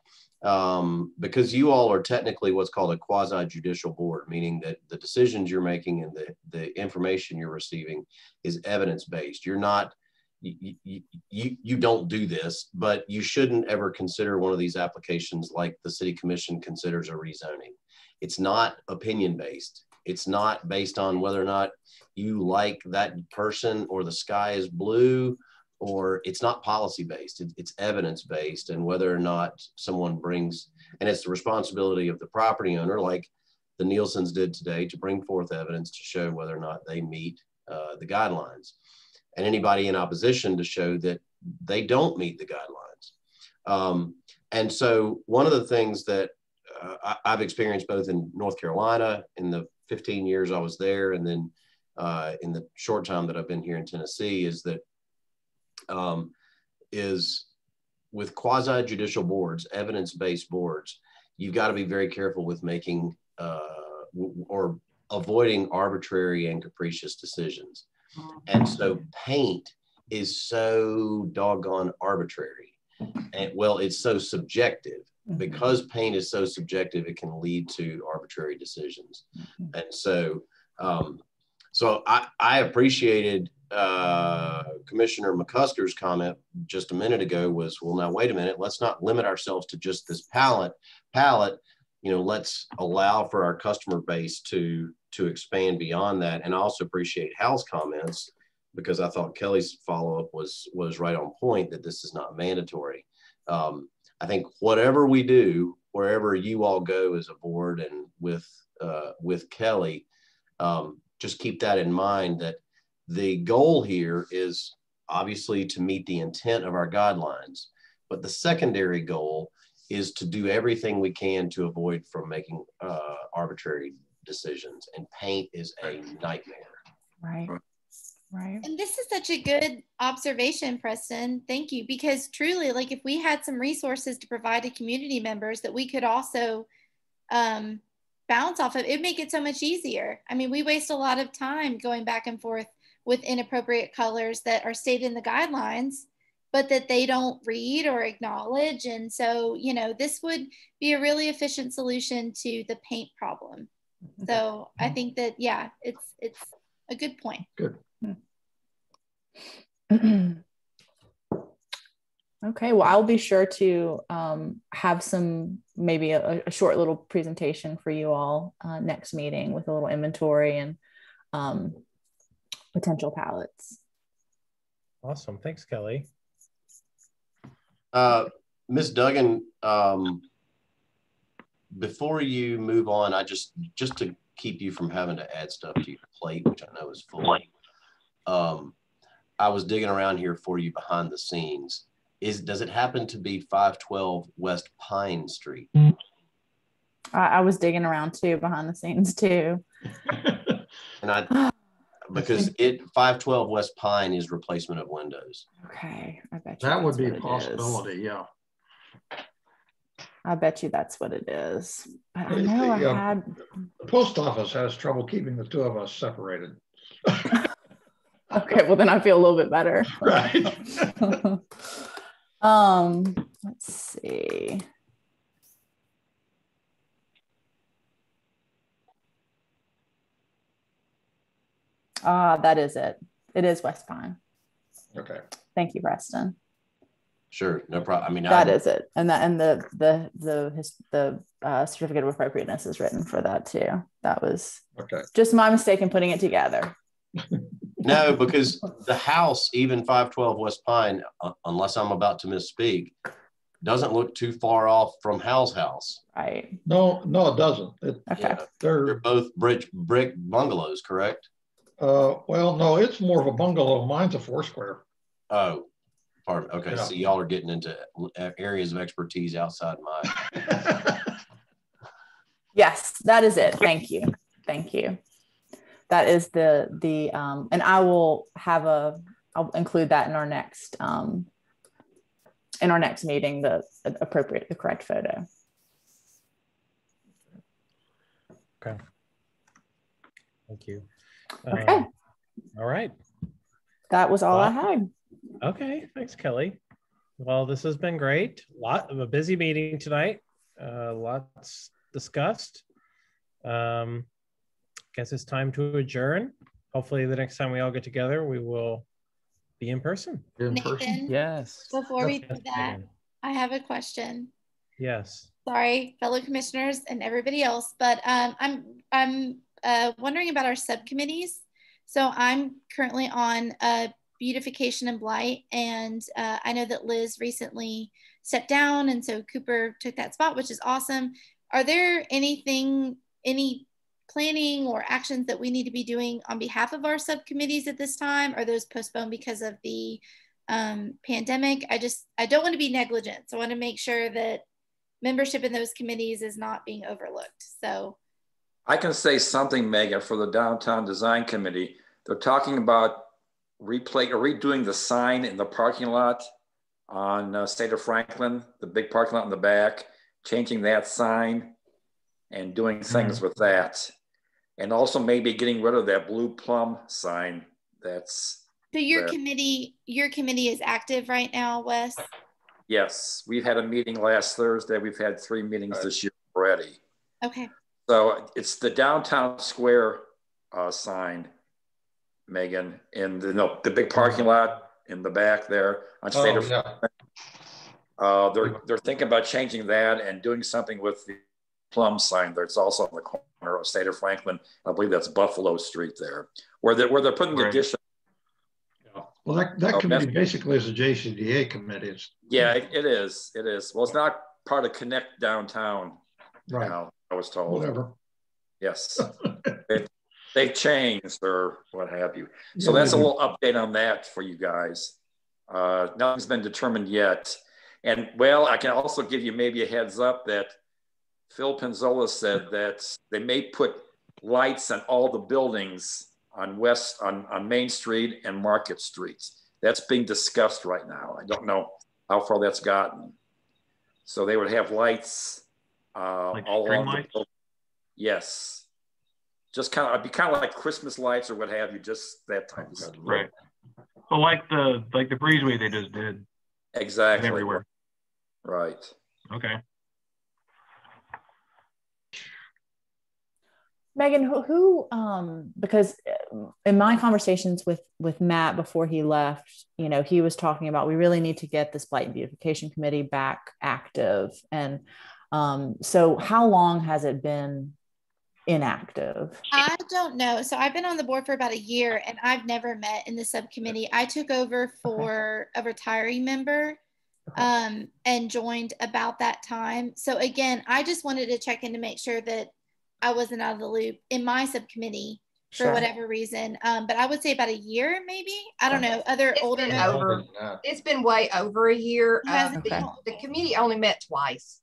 because you all are technically what's called a quasi-judicial board, meaning that the decisions you're making and the information you're receiving is evidence-based. You're not, you don't do this, but you shouldn't ever consider one of these applications like the city commission considers a rezoning. It's not opinion-based. It's not based on whether or not you like that person or the sky is blue, or it's not policy-based. It's evidence-based, and whether or not someone brings, and it's the responsibility of the property owner, like the Nielsen's did today, to bring forth evidence to show whether or not they meet the guidelines, and anybody in opposition to show that they don't meet the guidelines. And so one of the things that I've experienced both in North Carolina in the 15 years I was there, and then in the short time that I've been here in Tennessee, is that is with quasi-judicial boards, evidence-based boards, you've got to be very careful with making or avoiding arbitrary and capricious decisions. And so paint is so doggone arbitrary. And well, it's so subjective. Because paint is so subjective, it can lead to arbitrary decisions. And so, so I appreciated Commissioner McCuster's comment just a minute ago was, well, now wait a minute, let's not limit ourselves to just this palette. You know, let's allow for our customer base to expand beyond that. And I also appreciate Hal's comments, because I thought Kelly's follow-up was right on point, that this is not mandatory. I think whatever we do, wherever you all go as a board and with Kelly, just keep that in mind, that the goal here is obviously to meet the intent of our guidelines, but the secondary goal is to do everything we can to avoid from making arbitrary decisions, and paint is a nightmare. Right. Right. And this is such a good observation, Preston. Thank you. Because truly, like, if we had some resources to provide to community members that we could also bounce off of, it'd make it so much easier. I mean, we waste a lot of time going back and forth with inappropriate colors that are stated in the guidelines, but that they don't read or acknowledge. And so, you know, this would be a really efficient solution to the paint problem. So I think that, yeah, it's a good point. Good. Okay, well, I'll be sure to have maybe a short little presentation for you all next meeting with a little inventory and potential palettes. Awesome, thanks, Kelly. Ms. Duggan, before you move on, I just to keep you from having to add stuff to your plate, which I know is full. I was digging around here for you behind the scenes. Does it happen to be 512 West Pine Street? I was digging around too behind the scenes too. And because 512 West Pine is replacement of windows. Okay, I bet you that would be a possibility. Yeah, I bet you that's what it is. But I know the post office has trouble keeping the two of us separated. Okay, well then I feel a little bit better. Right. Let's see. That is it. It is West Pine. Okay. Thank you, Preston. Sure, no problem. I mean, that is it, and the certificate of appropriateness is written for that too. That was just my mistake in putting it together. No, because the house, even 512 West Pine, unless I'm about to misspeak, doesn't look too far off from Hal's house. Right. No, it doesn't. Okay. Yeah, they're both brick bungalows, correct? Well, no, it's more of a bungalow. Mine's a 4-square. Oh, pardon. Okay, yeah. So y'all are getting into areas of expertise outside mine. Yes, that is it. Thank you. Thank you. That is and I'll include that in our next meeting, the correct photo. Okay. Thank you. Okay. All right. That was all I had. Okay. Thanks, Kelly. Well, this has been great. A busy meeting tonight. Lots discussed. Guess it's time to adjourn. Hopefully the next time we all get together, we will be in person. Nathan, yes. Before we do that, I have a question. Yes. Sorry, fellow commissioners and everybody else, but I'm wondering about our subcommittees. So I'm currently on beautification and blight, and I know that Liz recently stepped down, and so Cooper took that spot, which is awesome. Are there any planning or actions that we need to be doing on behalf of our subcommittees at this time? Are those postponed because of the pandemic? I don't want to be negligent, so I want to make sure that membership in those committees is not being overlooked. So I can say something, Megan, for the Downtown Design Committee. They're talking about redoing the sign in the parking lot on State of Franklin, the big parking lot in the back, changing that sign and doing things with that. And also maybe getting rid of that blue plum sign that's so your committee is active right now, Wes? Yes, we've had a meeting last Thursday. We've had 3 meetings this year already. Okay. So it's the downtown square sign, Megan, in the big parking lot in the back there on State of Franklin. They're thinking about changing that and doing something with the plum sign that's also on the corner of State of Franklin. I believe that's Buffalo Street there, where they're putting the addition. Well, that committee basically is a JCDA committee. Yeah, it is. It is. Well, it's not part of Connect Downtown. Right. Now, I was told. Whatever. Yes. they've changed or what have you. So that's a little update on that for you guys. Nothing's been determined yet. And well, I can also give you maybe a heads up that Phil Penzola said that they may put lights on all the buildings on Main Street and Market Streets. That's being discussed right now. I don't know how far that's gotten. So they would have lights like all string along lights? the building. Yes. Just kind of, it'd be kind of like Christmas lights or what have you, just that type of stuff. Right. So like the breezeway they just did. Exactly. Everywhere. Right. Okay. Megan, who because in my conversations with Matt before he left, you know, he was talking about we really need to get this Blight and Beautification Committee back active. And so how long has it been inactive? I don't know. So I've been on the board for about a year and I've never met in the subcommittee. I took over for a retiree member and joined about that time. So again, I just wanted to check in to make sure that I wasn't out of the loop in my subcommittee for whatever reason. But I would say about a year, maybe. I don't know. It's been way over a year. The committee only met twice.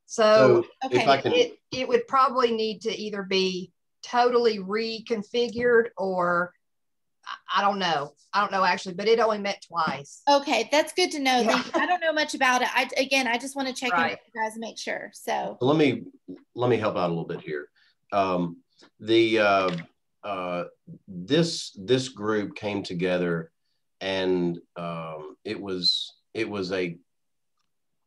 So if I can, it would probably need to either be totally reconfigured or I don't know actually, but it only met twice. Okay, that's good to know. Yeah. I don't know much about it. I just want to check in with you guys and make sure. So let me help out a little bit here. This group came together, and it was a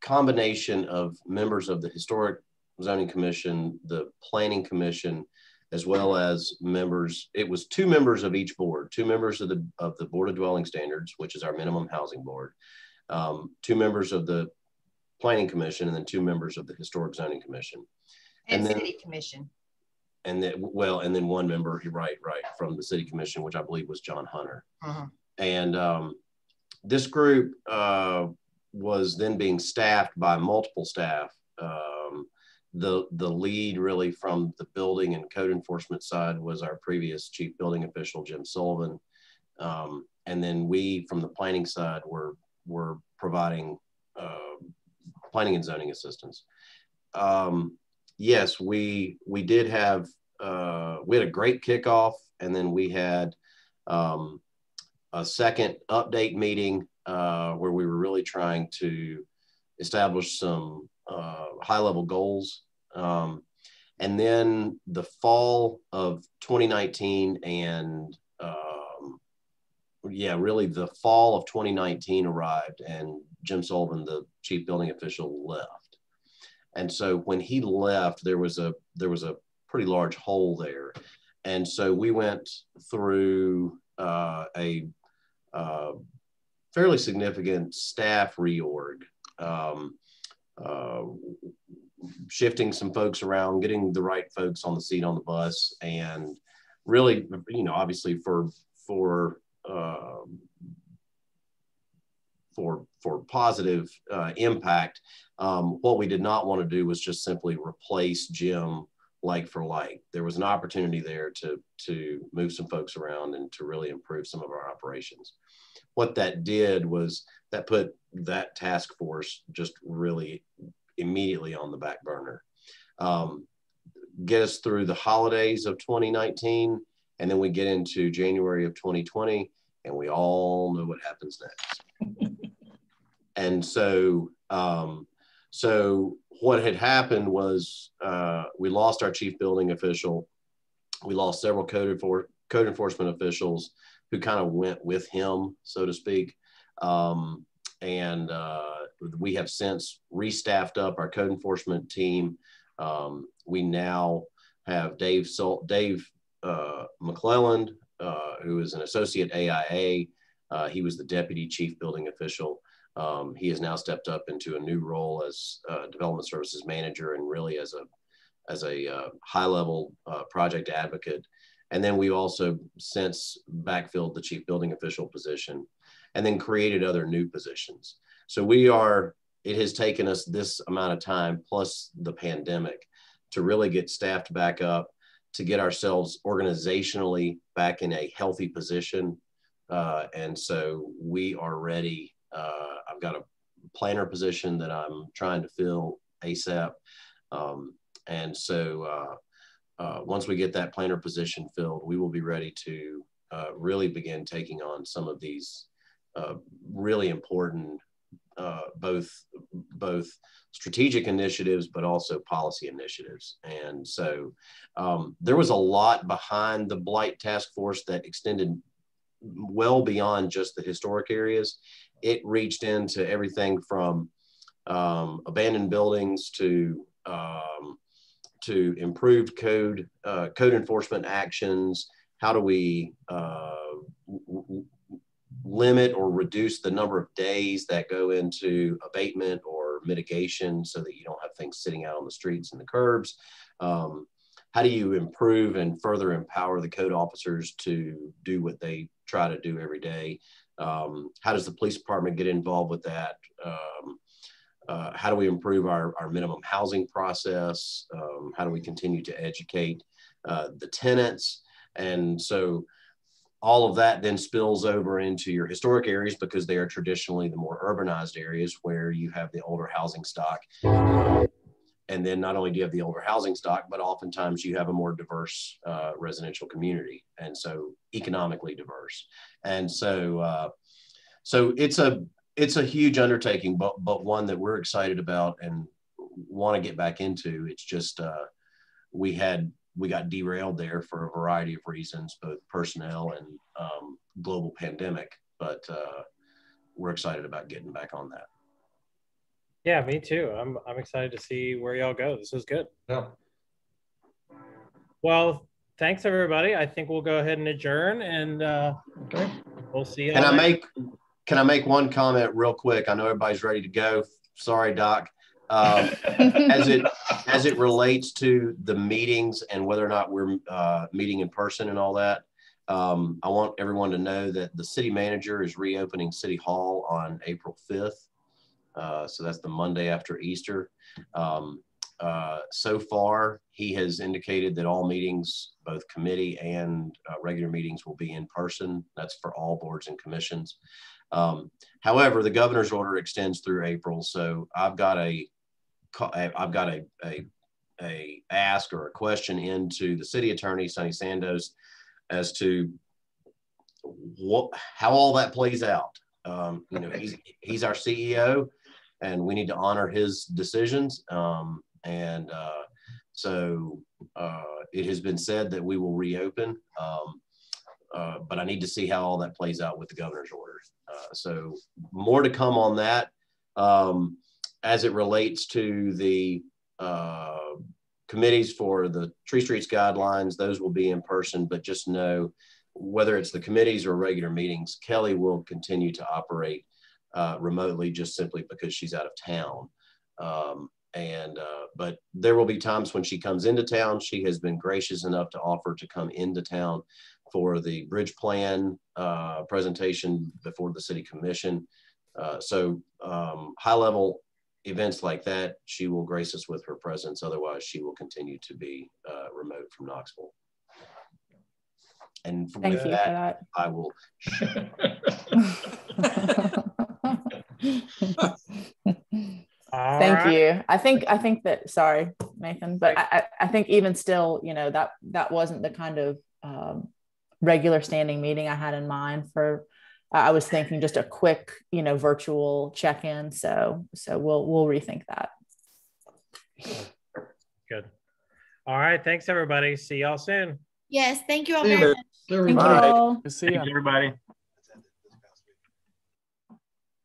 combination of members of the Historic Zoning Commission, the Planning Commission, as well as members. It was 2 members of each board, 2 members of the Board of Dwelling Standards, which is our minimum housing board, 2 members of the Planning Commission, and then 2 members of the Historic Zoning Commission. And then, City Commission. And then, and then 1 member, right, from the City Commission, which I believe was John Hunter. And this group was then being staffed by multiple staff. The lead really from the building and code enforcement side was our previous chief building official, Jim Sullivan. And then we from the planning side were providing planning and zoning assistance. Yes, we did have, we had a great kickoff, and then we had a second update meeting where we were really trying to establish some high-level goals. And then the fall of 2019 and really the fall of 2019 arrived, and Jim Sullivan, the chief building official, left. And so when he left, there was a pretty large hole there. And so we went through a fairly significant staff reorg, shifting some folks around, getting the right folks on the seat on the bus, and really, you know, obviously for positive impact. What we did not want to do was just simply replace Jim like for like. There was an opportunity there to move some folks around and to really improve some of our operations. What that did was that put that task force just really immediately on the back burner. Get us through the holidays of 2019, and then we get into January of 2020, and we all know what happens next. And so, what had happened was we lost our chief building official. We lost several code enforcement officials who kind of went with him, so to speak. We have since restaffed up our code enforcement team. We now have Dave McClelland, who is an associate AIA. He was the deputy chief building official. He has now stepped up into a new role as development services manager, and really as a high-level project advocate. And then we also since backfilled the chief building official position, and then created other new positions. So it has taken us this amount of time, plus the pandemic, to really get staffed back up, to get ourselves organizationally back in a healthy position. And so we are ready. I've got a planner position that I'm trying to fill ASAP. And so once we get that planner position filled, we will be ready to really begin taking on some of these really important both strategic initiatives, but also policy initiatives. And so there was a lot behind the Blight Task Force that extended well beyond just the historic areas. It reached into everything from abandoned buildings to improved code enforcement actions. How do we limit or reduce the number of days that go into abatement or mitigation so that you don't have things sitting out on the streets and the curbs? How do you improve and further empower the code officers to do what they try to do every day? How does the police department get involved with that? How do we improve our minimum housing process? How do we continue to educate the tenants? And so all of that then spills over into your historic areas, because they are traditionally the more urbanized areas where you have the older housing stock. And then not only do you have the older housing stock, but oftentimes you have a more diverse residential community, and so economically diverse. And so so it's a huge undertaking, but one that we're excited about and want to get back into. It's just we got derailed there for a variety of reasons, both personnel and global pandemic, but we're excited about getting back on that. Yeah, me too. I'm excited to see where y'all go. This was good. Yeah. Well, thanks everybody. I think we'll go ahead and adjourn, and okay. We'll see you. Can I make one comment real quick? I know everybody's ready to go. Sorry, Doc. As it relates to the meetings and whether or not we're meeting in person and all that, I want everyone to know that the city manager is reopening City Hall on April 5th. So that's the Monday after Easter. So far, he has indicated that all meetings, both committee and regular meetings, will be in person. That's for all boards and commissions. However, the governor's order extends through April, so I've got a ask or a question into the city attorney, Sonny Sandos, as to how all that plays out. You know, he's our CEO, and we need to honor his decisions. So it has been said that we will reopen, but I need to see how all that plays out with the governor's orders. So more to come on that. As it relates to the committees for the Tree Streets guidelines, those will be in person, but just know whether it's the committees or regular meetings, Kelly will continue to operate remotely, just simply because she's out of town. But there will be times when she comes into town. She has been gracious enough to offer to come into town for the bridge plan presentation before the city commission. So high level events like that, she will grace us with her presence. Otherwise, she will continue to be remote from Knoxville. And with that, I will. Thank you. I think that, sorry, Nathan, but I think even still, you know, that wasn't the kind of regular standing meeting I had in mind for. I was thinking just a quick, you know, virtual check-in. So we'll rethink that. Good. All right. Thanks, everybody. See y'all soon. Yes. Thank you all very much. Thank you all. See you, everybody.